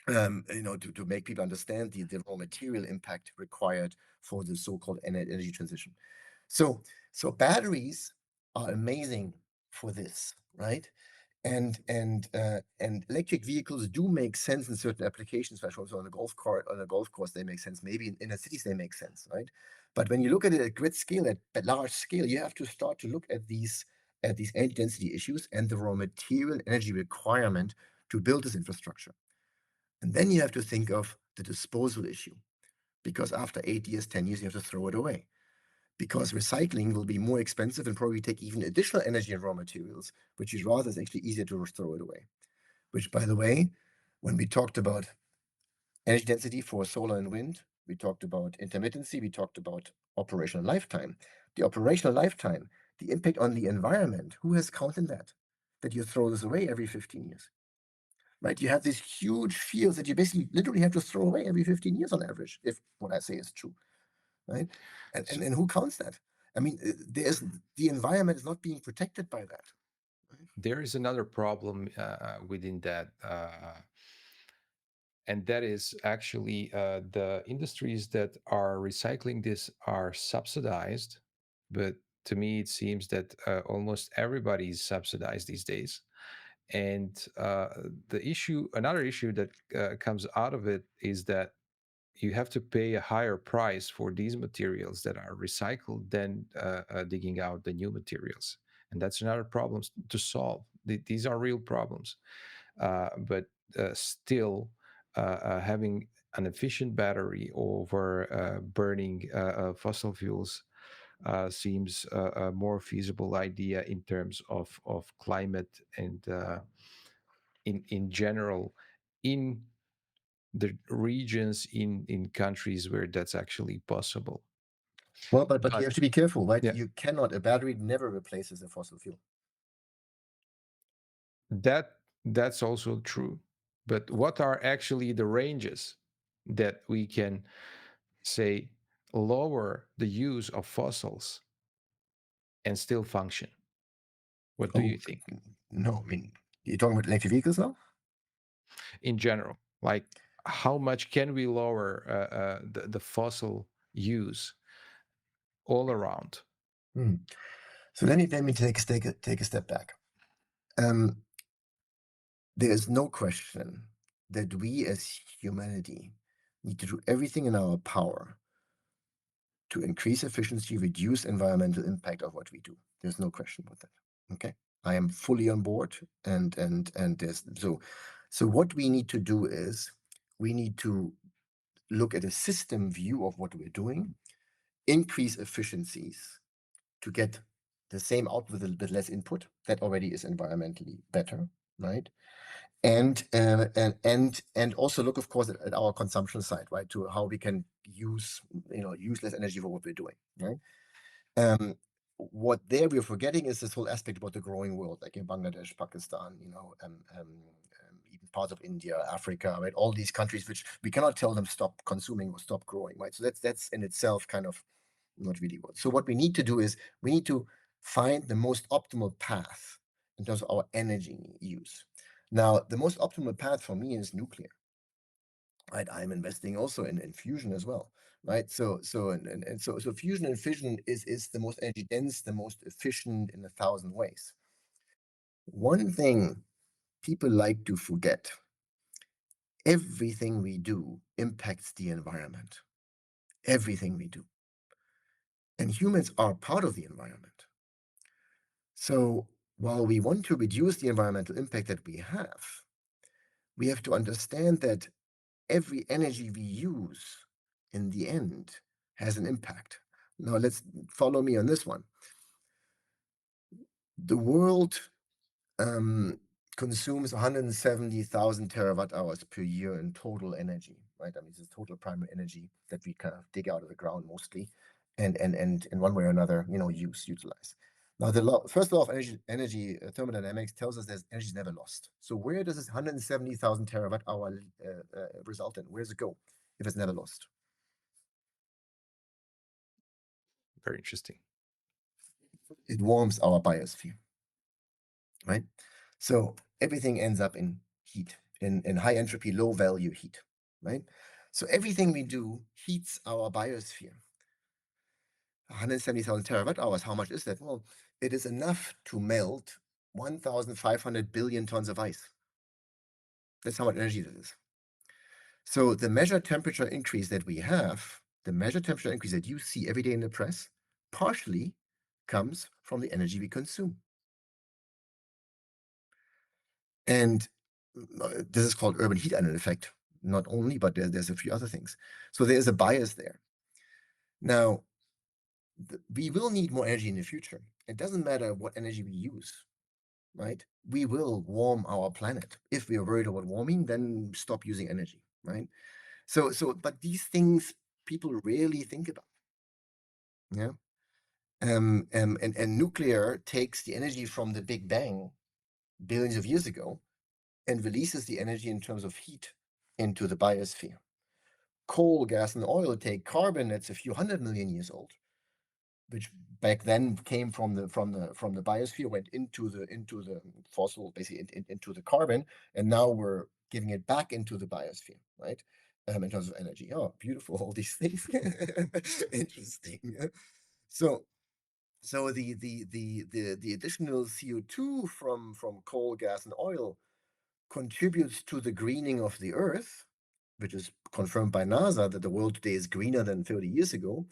To make people understand the raw material impact required for the so-called energy transition. So batteries are amazing for this, right? And electric vehicles do make sense in certain applications. For example, on a golf course, they make sense. Maybe in inner cities, they make sense, right? But when you look at it at grid scale, at large scale, you have to start to look at these energy density issues and the raw material energy requirement to build this infrastructure. And then you have to think of the disposal issue, because after 8 years, 10 years, you have to throw it away. Because recycling will be more expensive and probably take even additional energy and raw materials, which is rather is actually easier to throw it away. Which, by the way, when we talked about energy density for solar and wind, we talked about intermittency, we talked about operational lifetime. The operational lifetime, the impact on the environment, who has counted that? That you throw this away every 15 years. Right? You have these huge fields that you basically literally have to throw away every 15 years on average, if what I say is true, right? And who counts that? I mean, the environment is not being protected by that. Right? There is another problem within that, and that is actually the industries that are recycling this are subsidized. But to me, it seems that almost everybody is subsidized these days. And another issue that comes out of it is that you have to pay a higher price for these materials that are recycled than digging out the new materials. And that's another problem to solve. These are real problems. But still, having an efficient battery over burning fossil fuels seems a more feasible idea in terms of climate and in general in the regions in countries where that's actually possible. Well, but you But have to be careful, right? yeah, You cannot, a battery never replaces a fossil fuel. that that's also true. But what are actually the ranges that we can say lower the use of fossils and still function? What do Oh, you think no, I mean, you're talking about electric vehicles now? in general? Like, how much can we lower the fossil use all around? Hmm. So let me take a step back. Um, there is no question that we as humanity need to do everything in our power to increase efficiency, reduce environmental impact of what we do. There's no question about that. Okay, I am fully on board, and there's so what we need to do is we need to look at a system view of what we're doing, increase efficiencies to get the same output with a little bit less input. That already is environmentally better, right? And also look, of course, at our consumption side, right, to how we can use less energy for what we're doing, right? What there we're forgetting is this whole aspect about the growing world, like in Bangladesh, Pakistan, even parts of India, Africa, right? All these countries which we cannot tell them stop consuming or stop growing, right? So that's in itself kind of not really what. So what we need to do is we need to find the most optimal path in terms of our energy use. Now, the most optimal path for me is nuclear. Right, I'm investing also in fusion as well, right? So fusion and fission is the most energy dense, the most efficient in 1,000 ways. One thing people like to forget: everything we do impacts the environment. Everything we do, and humans are part of the environment. So while we want to reduce the environmental impact that we have to understand that every energy we use in the end has an impact. Now let's follow me on this one. The world consumes 170,000 terawatt hours per year in total energy, right? I mean, this is total primary energy that we kind of dig out of the ground mostly, and in one way or another, utilize. Now, first law of energy thermodynamics tells us that energy is never lost. So where does this 170,000 terawatt hour result in? Where does it go if it's never lost? Very interesting. It warms our biosphere, right? So everything ends up in heat, in high entropy, low value heat, right? So everything we do heats our biosphere. 170,000 terawatt hours, how much is that? Well, it is enough to melt 1,500 billion tons of ice. That's how much energy that is. So the measured temperature increase that we have, the measured temperature increase that you see every day in the press, partially comes from the energy we consume. And this is called urban heat island effect. Not only, but there's a few other things. So there's a bias there. Now, we will need more energy in the future. It doesn't matter what energy we use, right? We will warm our planet. If we are worried about warming, then stop using energy, right? But these things people rarely think about. Yeah. And nuclear takes the energy from the Big Bang billions of years ago and releases the energy in terms of heat into the biosphere. Coal, gas, and oil take carbon that's a few 100 million years old, which back then came from the biosphere, went into the fossil, basically into the carbon, and now we're giving it back into the biosphere, right? In terms of energy. Oh, beautiful, all these things. Interesting. So the additional CO2 from coal, gas, and oil contributes to the greening of the Earth, which is confirmed by NASA that the world today is greener than 30 years ago.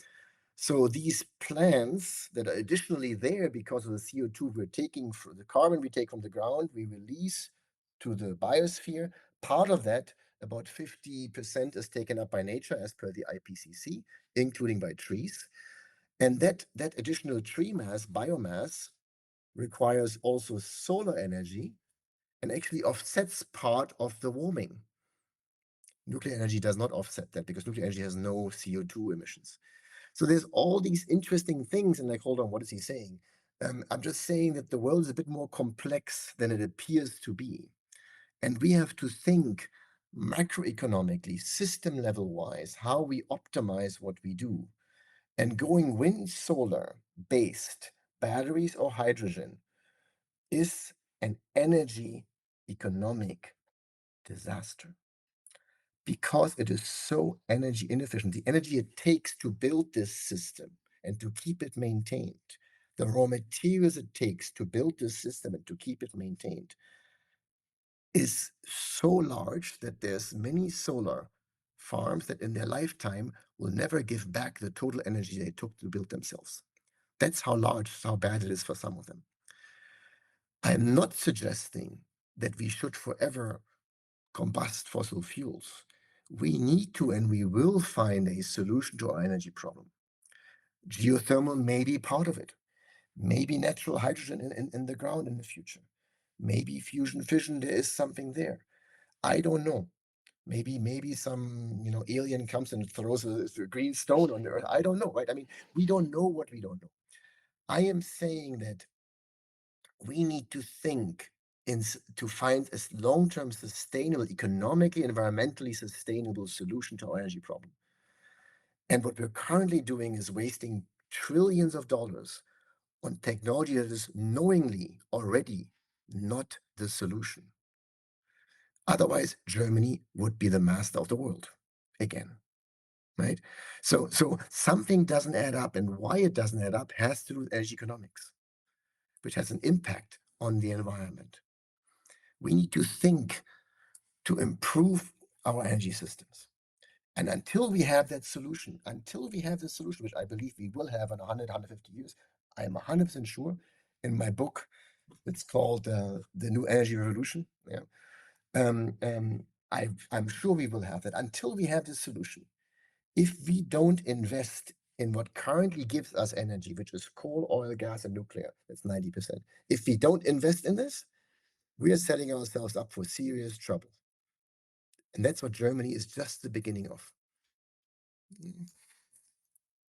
So these plants that are additionally there because of the CO2 we're taking, from the carbon we take from the ground, we release to the biosphere. Part of that, about 50%, is taken up by nature as per the IPCC, including by trees. And that additional tree mass, biomass, requires also solar energy and actually offsets part of the warming. Nuclear energy does not offset that because nuclear energy has no CO2 emissions. So there's all these interesting things, and like, hold on, what is he saying? I'm just saying that the world is a bit more complex than it appears to be. And we have to think macroeconomically, system level wise, how we optimize what we do. And going wind, solar based, batteries or hydrogen, is an energy economic disaster because it is so energy inefficient. The energy it takes to build this system and to keep it maintained, the raw materials it takes to build this system and to keep it maintained, is so large that there's many solar farms that in their lifetime will never give back the total energy they took to build themselves. That's how large, how bad it is for some of them. I'm not suggesting that we should forever combust fossil fuels. We need to and we will find a solution to our energy problem. Geothermal may be part of it. Maybe natural hydrogen in the ground in the future. Maybe fusion fission, there is something there. I don't know. Maybe some alien comes and throws a green stone on the earth. I don't know, right? I mean, we don't know what we don't know. I am saying that we need to think to find a long-term sustainable, economically, environmentally sustainable solution to our energy problem. And what we're currently doing is wasting trillions of dollars on technology that is knowingly already not the solution. Otherwise, Germany would be the master of the world again, right? So something doesn't add up, and why it doesn't add up has to do with energy economics, which has an impact on the environment. We need to think to improve our energy systems. And until we have that solution, which I believe we will have in 100, 150 years, I am 100% sure. In my book, it's called The New Energy Revolution. Yeah. I'm sure we will have that. Until we have this solution, if we don't invest in what currently gives us energy, which is coal, oil, gas, and nuclear. That's 90%. If we don't invest in this, we are setting ourselves up for serious trouble. And that's what Germany is just the beginning of.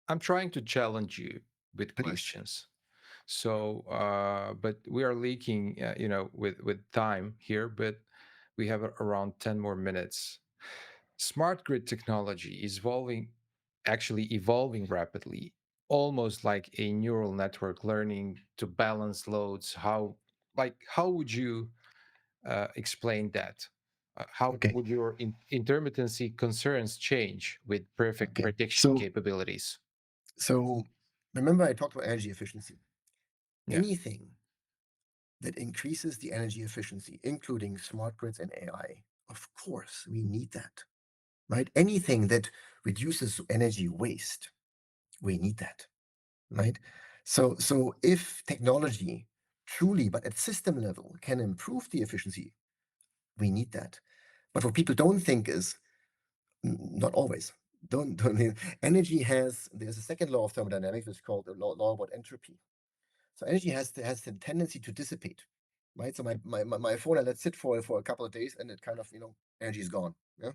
I'm trying to challenge you with Please. questions. So, but we are leaking, with time here, but we have around 10 more minutes. Smart grid technology is actually evolving rapidly, almost like a neural network learning to balance loads. How would you explain that? How Okay. would your intermittency concerns change with perfect Okay. prediction So, capabilities? so remember I talked about energy efficiency. Yeah. Anything that increases the energy efficiency, including smart grids and AI, of course, we need that, right? Anything that reduces energy waste, we need that, right? So if technology truly, but at system level, can improve the efficiency, we need that. But what people don't think is not always. Don't energy there's a second law of thermodynamics, which is called the law about entropy. So energy has the tendency to dissipate, right? So my phone I let sit for a couple of days and it kind of, energy is gone. Yeah.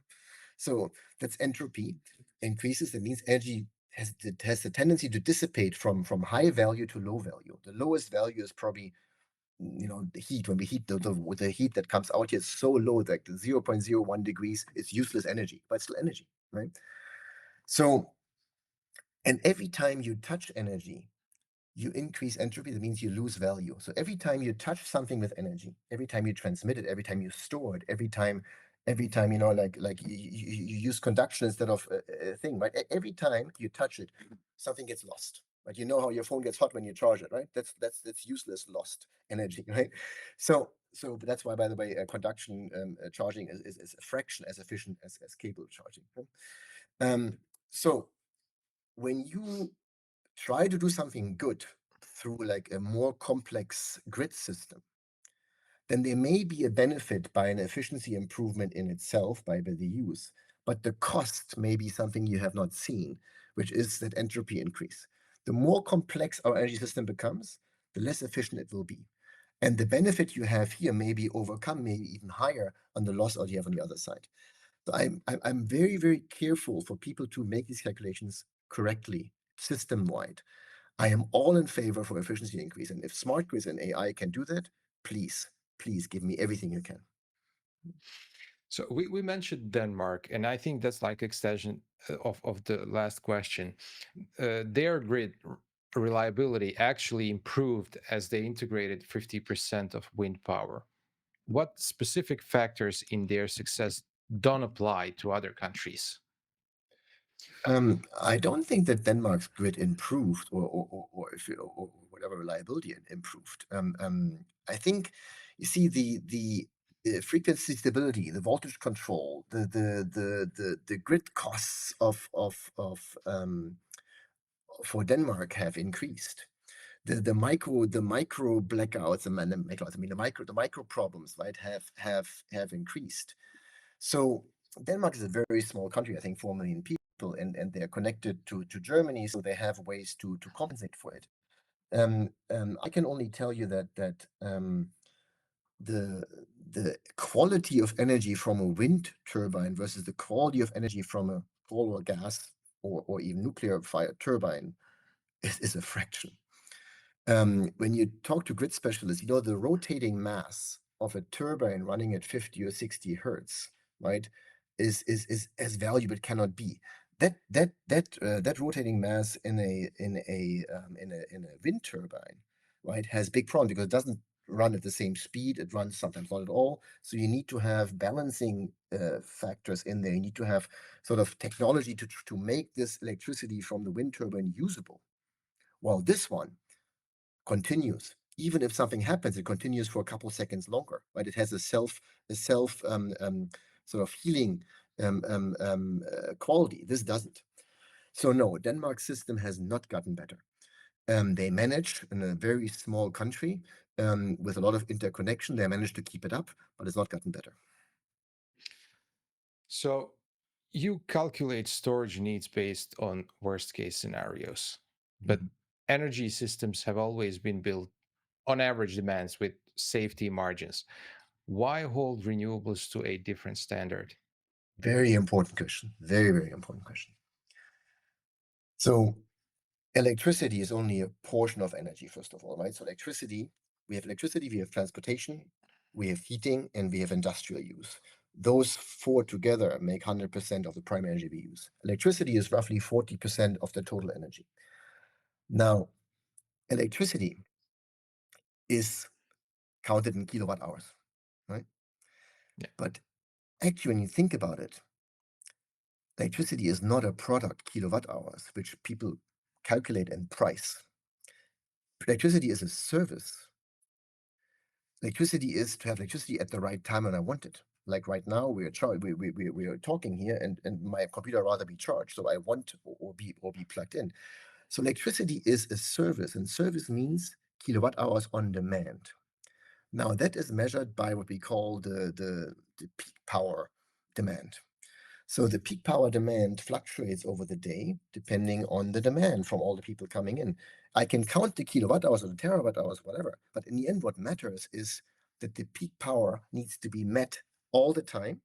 So that's entropy increases. That means energy has the tendency to dissipate from high value to low value. The lowest value is probably, the heat. When we heat the heat that comes out here is so low that 0.01 degrees is useless energy, but it's still energy, right? So, and every time you touch energy, you increase entropy. That means you lose value. So every time you touch something with energy, every time you transmit it, every time you store it, every time like you use conduction instead of a thing, right? Every time you touch it, something gets lost. Right? You know how your phone gets hot when you charge it, right? That's useless, lost energy, right? So that's why, by the way, conduction charging is a fraction as efficient as cable charging. Right? So when you try to do something good through like a more complex grid system, then there may be a benefit by an efficiency improvement in itself by the use, but the cost may be something you have not seen, which is that entropy increase. The more complex our energy system becomes, the less efficient it will be. And the benefit you have here may be overcome, maybe even higher on the loss you have on the other side. So I'm very, very careful for people to make these calculations correctly, system-wide. I am all in favor for efficiency increase. And if smart grids and AI can do that, please, please give me everything you can. So we mentioned Denmark, and I think that's like extension of the last question. Their grid reliability actually improved as they integrated 50% of wind power. What specific factors in their success don't apply to other countries? I don't think that Denmark's grid improved or if or whatever reliability improved. I think you see the frequency stability, the voltage control, the grid costs of for Denmark have increased. The micro blackouts and the blackouts, I mean the micro problems, right, have increased. So Denmark is a very small country, I think 4 million people, and they're connected to Germany, so they have ways to compensate for it. I can only tell you that the the quality of energy from a wind turbine versus the quality of energy from a coal or gas or even nuclear fired turbine is a fraction. When you talk to grid specialists, the rotating mass of a turbine running at 50 or 60 hertz, right, is as valuable it cannot be. That rotating mass in a wind turbine, right, has big problems because it doesn't run at the same speed. It runs sometimes not at all. So you need to have balancing factors in there. You need to have sort of technology to make this electricity from the wind turbine usable. While this one continues. Even if something happens, it continues for a couple seconds longer, right? It has a self sort of healing quality. This doesn't. So no, Denmark's system has not gotten better. They manage in a very small country with a lot of interconnection. They managed to keep it up, but it's not gotten better. So You calculate storage needs based on worst case scenarios, but Mhm. energy systems have always been built on average demands with safety margins. Why hold renewables to a different standard? Very important question. Very, very important question. So electricity is only a portion of energy, first of all, right? So electricity, we have transportation, we have heating, and we have industrial use. Those four together make 100% of the primary energy we use. Electricity is roughly 40% of the total energy. Now, electricity is counted in kilowatt hours, right? Yeah. But actually, when you think about it, electricity is not a product, kilowatt hours, which people calculate and price. Electricity is a service. Electricity is to have electricity at the right time when I want it. Like right now, we are talking here, and my computer rather be charged, so I want or be plugged in. So electricity is a service, and service means kilowatt hours on demand. Now that is measured by what we call the peak power demand. So the peak power demand fluctuates over the day depending on the demand from all the people coming in. I can count the kilowatt hours or the terawatt hours, whatever, but in the end, what matters is that the peak power needs to be met all the time,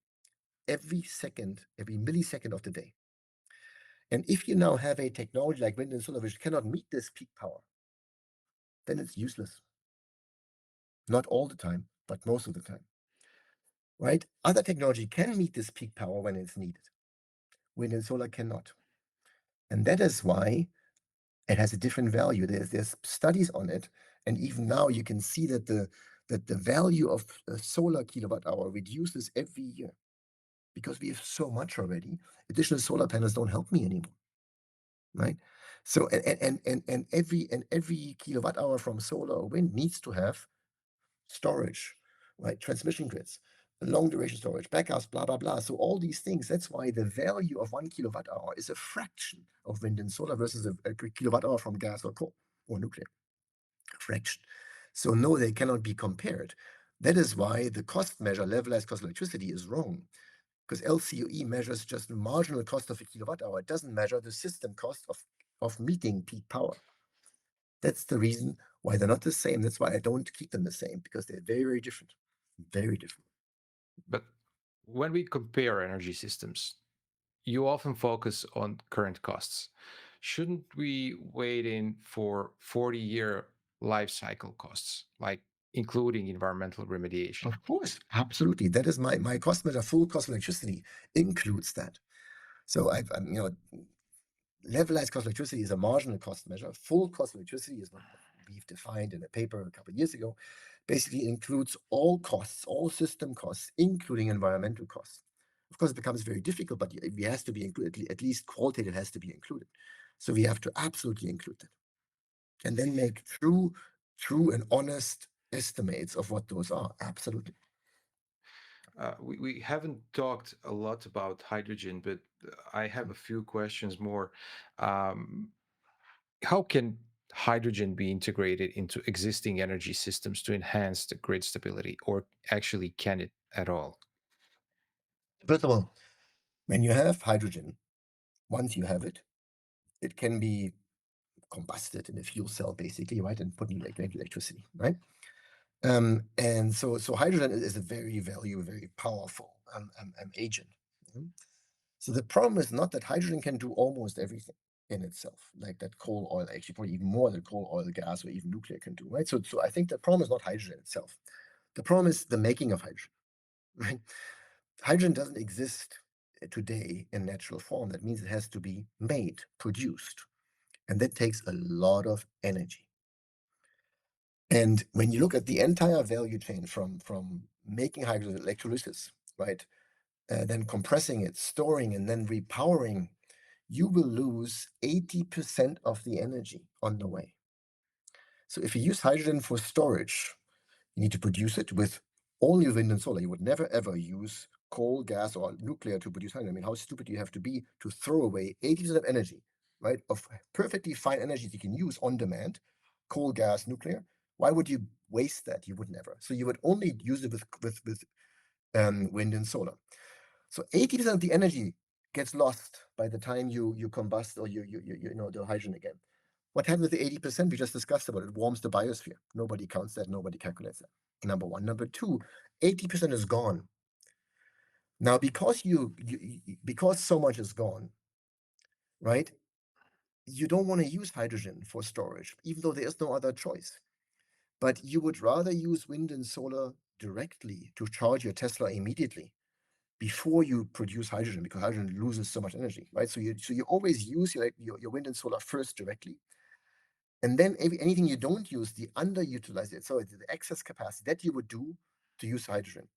every second, every millisecond of the day. And if you now have a technology like wind and solar which cannot meet this peak power, then it's useless. Not all the time, but most of the time, right? Other technology can meet this peak power when it's needed. Wind and solar cannot. And that is why it has a different value. There's studies on it, and even now you can see that the value of a solar kilowatt hour reduces every year because we have so much already. Additional solar panels don't help me anymore, right? So and every kilowatt hour from solar or wind needs to have storage, right? Transmission grids, long duration storage, backups, blah, blah, blah. So all these things, that's why the value of 1 kWh is a fraction of wind and solar versus a kilowatt hour from gas or coal or nuclear. A fraction. So no, they cannot be compared. That is why the cost measure, levelized cost of electricity, is wrong. Because LCOE measures just the marginal cost of a kilowatt hour. It doesn't measure the system cost of meeting peak power. That's the reason why they're not the same. That's why I don't keep them the same, because they're very, very different. Very different. But when we compare energy systems, you often focus on current costs. Shouldn't we wait in for 40-year life cycle costs, like including environmental remediation? Of course, absolutely. That is my cost measure. Full cost of electricity includes that. So levelized cost of electricity is a marginal cost measure. Full cost of electricity is what we've defined in a paper a couple of years ago. Basically includes all costs, all system costs, including environmental costs. Of course, it becomes very difficult, but it has to be included. At least qualitative has to be included. So we have to absolutely include that, and then make true and honest estimates of what those are. Absolutely. We haven't talked a lot about hydrogen, but I have a few questions more. Um, how can hydrogen be integrated into existing energy systems to enhance the grid stability, or actually can it at all? First of all, when you have hydrogen, once you have it, it can be combusted in a fuel cell, basically, right, and put in electricity, right? And so hydrogen is a very powerful agent. Mhm. So the problem is not that hydrogen can do almost everything in itself, like that coal, oil, actually probably even more than coal, oil, gas, or even nuclear can do, right? So I think the problem is not hydrogen itself. The problem is the making of hydrogen, right? Hydrogen doesn't exist today in natural form. That means it has to be made, produced, and that takes a lot of energy. And when you look at the entire value chain from making hydrogen, electrolysis, right, then compressing it, storing, and then repowering, you will lose 80% of the energy on the way. So if you use hydrogen for storage, you need to produce it with only wind and solar. You would never ever use coal, gas, or nuclear to produce hydrogen. I mean, how stupid do you have to be to throw away 80% of energy, right? Of perfectly fine energy that you can use on demand, coal, gas, nuclear. Why would you waste that? You would never. So you would only use it with wind and solar. So 80% of the energy gets lost by the time you combust, or you know, the hydrogen again. What happens with the 80% we just discussed about? It warms the biosphere. Nobody counts that, nobody calculates that. Number one. Number two, 80% is gone. Now, because because so much is gone, right? You don't want to use hydrogen for storage, even though there is no other choice. But you would rather use wind and solar directly to charge your Tesla immediately before you produce hydrogen, because hydrogen loses so much energy, right? So you always use your wind and solar first directly, and then anything you don't use, the underutilized it, so the excess capacity that you would do to use hydrogen.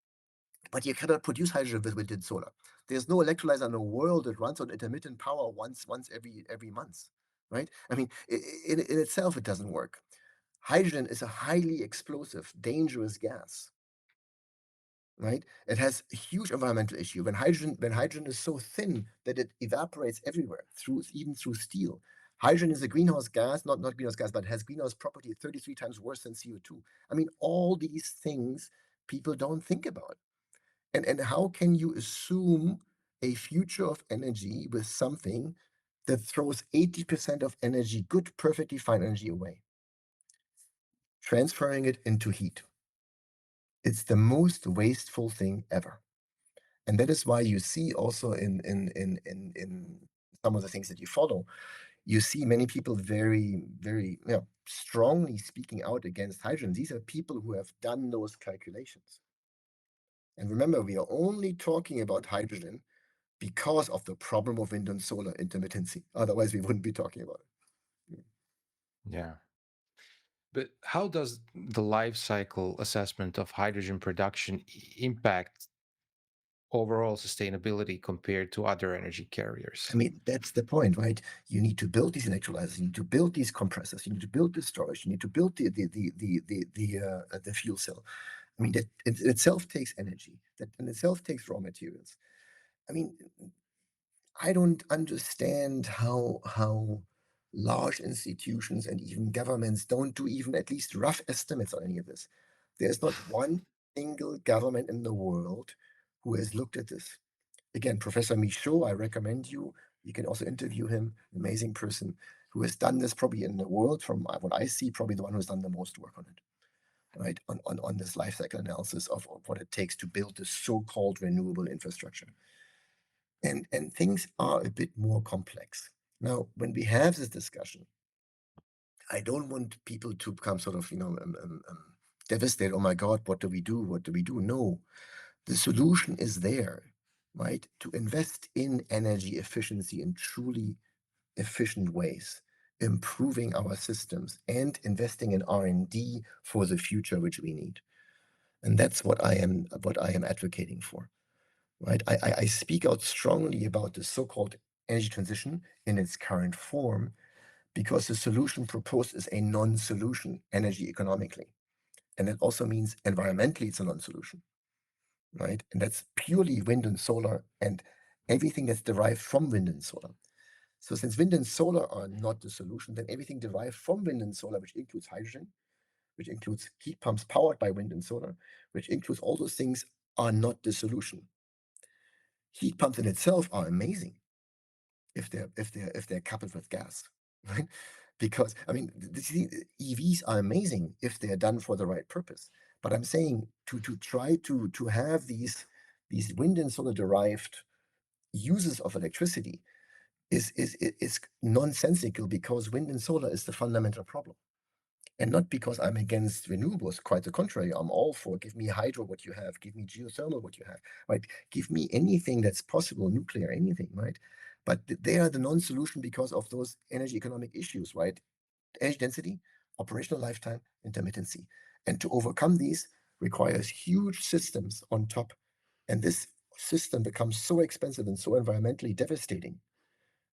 But you cannot produce hydrogen with wind and solar. There's no electrolyzer in the world that runs on intermittent power once every month, right? I mean, in itself, it doesn't work. Hydrogen is a highly explosive, dangerous gas, right? It has a huge environmental issue. When hydrogen is so thin that it evaporates everywhere, even through steel. Hydrogen is a greenhouse gas, not greenhouse gas, but has greenhouse property 33 times worse than CO2. I mean, all these things people don't think about. And how can you assume a future of energy with something that throws 80% of energy, good, perfectly fine energy, away, transferring it into heat? It's the most wasteful thing ever. And that is why you see also in some of the things that you follow, you see many people very strongly speaking out against hydrogen. These are people who have done those calculations. And remember, we are only talking about hydrogen because of the problem of wind and solar intermittency. Otherwise, we wouldn't be talking about it. Yeah. But how does the life cycle assessment of hydrogen production impact overall sustainability compared to other energy carriers? I mean, that's the point, right? You need to build these electrolyzers, you need to build these compressors, you need to build the storage, you need to build the fuel cell. I mean, that in itself takes energy, that in itself takes raw materials. I mean, I don't understand how large institutions and even governments don't do even at least rough estimates on any of this. There's not one single government in the world who has looked at this. Again, Professor Michaud, I recommend you. You can also interview him, amazing person who has done this probably in the world, from what I see, probably the one who's done the most work on it, right? On this life cycle analysis of what it takes to build this so-called renewable infrastructure. And things are a bit more complex. Now, when we have this discussion, I don't want people to become sort of, devastated. Oh my God, what do we do? What do we do? No, the solution is there, right? To invest in energy efficiency in truly efficient ways, improving our systems and investing in R&D for the future, which we need. And that's what I am advocating for, right? I speak out strongly about the so-called energy transition in its current form because the solution proposed is a non-solution energy economically. And that also means environmentally it's a non-solution, right? And that's purely wind and solar and everything that's derived from wind and solar. So since wind and solar are not the solution, then everything derived from wind and solar, which includes hydrogen, which includes heat pumps powered by wind and solar, which includes all those things, are not the solution. Heat pumps in itself are amazing if they're coupled with gas, right? Because I mean, EVs are amazing if they're done for the right purpose. But I'm saying to try to have these wind and solar derived uses of electricity is nonsensical, because wind and solar is the fundamental problem. And not because I'm against renewables, quite the contrary. I'm all for, give me hydro what you have, give me geothermal what you have, right? Give me anything that's possible, nuclear, anything, right? But they are the non-solution because of those energy economic issues, right? Energy density, operational lifetime, intermittency. And to overcome these requires huge systems on top. And this system becomes so expensive and so environmentally devastating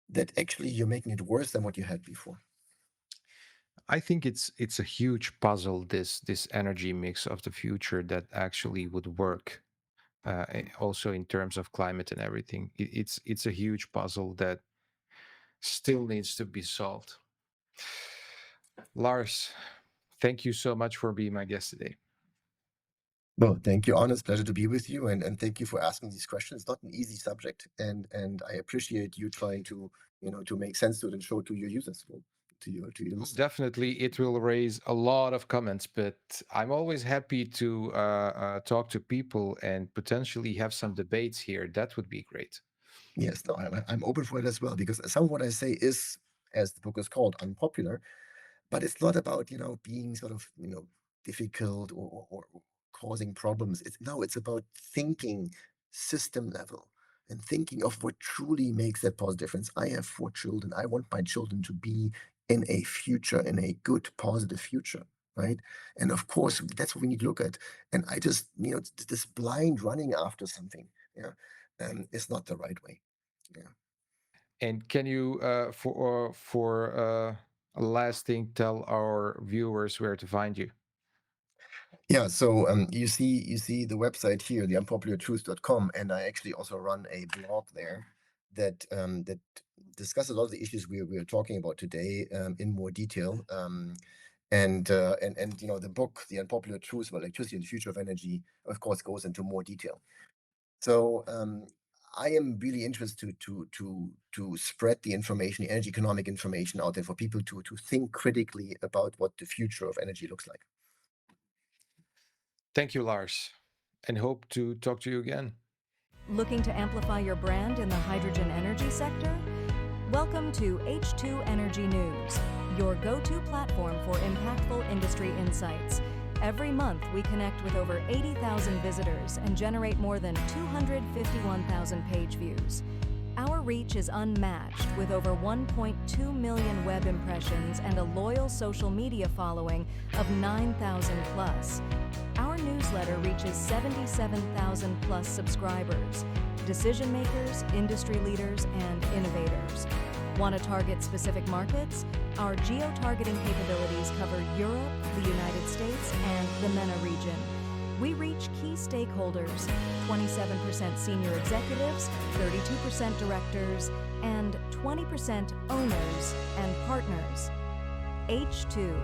that actually you're making it worse than what you had before. I think it's a huge puzzle, this energy mix of the future that actually would work. Also in terms of climate and everything, it's a huge puzzle that still needs to be solved. Lars, thank you so much for being my guest today. Well, thank you, honest pleasure to be with you, and thank you for asking these questions. It's not an easy subject, and I appreciate you trying to to make sense to it and show to your users, to your Oh, listeners. definitely, it will raise a lot of comments, but I'm always happy to talk to people and potentially have some debates here. That would be great. Yes, no, I'm open for it as well because some of what I say is, as the book is called, unpopular. But it's not about being sort of difficult or causing problems. It's about thinking system level and thinking of what truly makes that positive difference. I have 4 children. I want my children to be in a future, in a good positive future, right? And of course that's what we need to look at. And I just this blind running after something, yeah, is not the right way. Yeah. And can you, for a last thing, tell our viewers where to find you? Yeah, so you see the website here, the unpopulartruth.com, and I actually also run a blog there that discusses a lot of the issues we're talking about today in more detail. And the book, The Unpopular Truth About Electricity and the Future of Energy, of course, goes into more detail. So I am really interested to spread the information, the energy economic information out there for people to think critically about what the future of energy looks like. Thank you, Lars, and hope to talk to you again. Looking to amplify your brand in the hydrogen energy sector? Welcome to H2 Energy News, your go-to platform for impactful industry insights. Every month, we connect with over 80,000 visitors and generate more than 251,000 page views. Our reach is unmatched with over 1.2 million web impressions and a loyal social media following of 9,000 plus. Our newsletter reaches 77,000 plus subscribers, decision makers, industry leaders, and innovators. Want to target specific markets? Our geo-targeting capabilities cover Europe, the United States, and the MENA region. We reach key stakeholders, 27% senior executives, 32% directors, and 20% owners and partners. H2.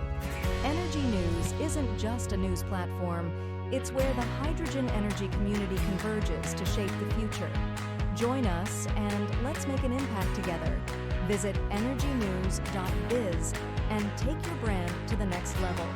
Energy News isn't just a news platform, it's where the hydrogen energy community converges to shape the future. Join us and let's make an impact together. Visit energynews.biz and take your brand to the next level.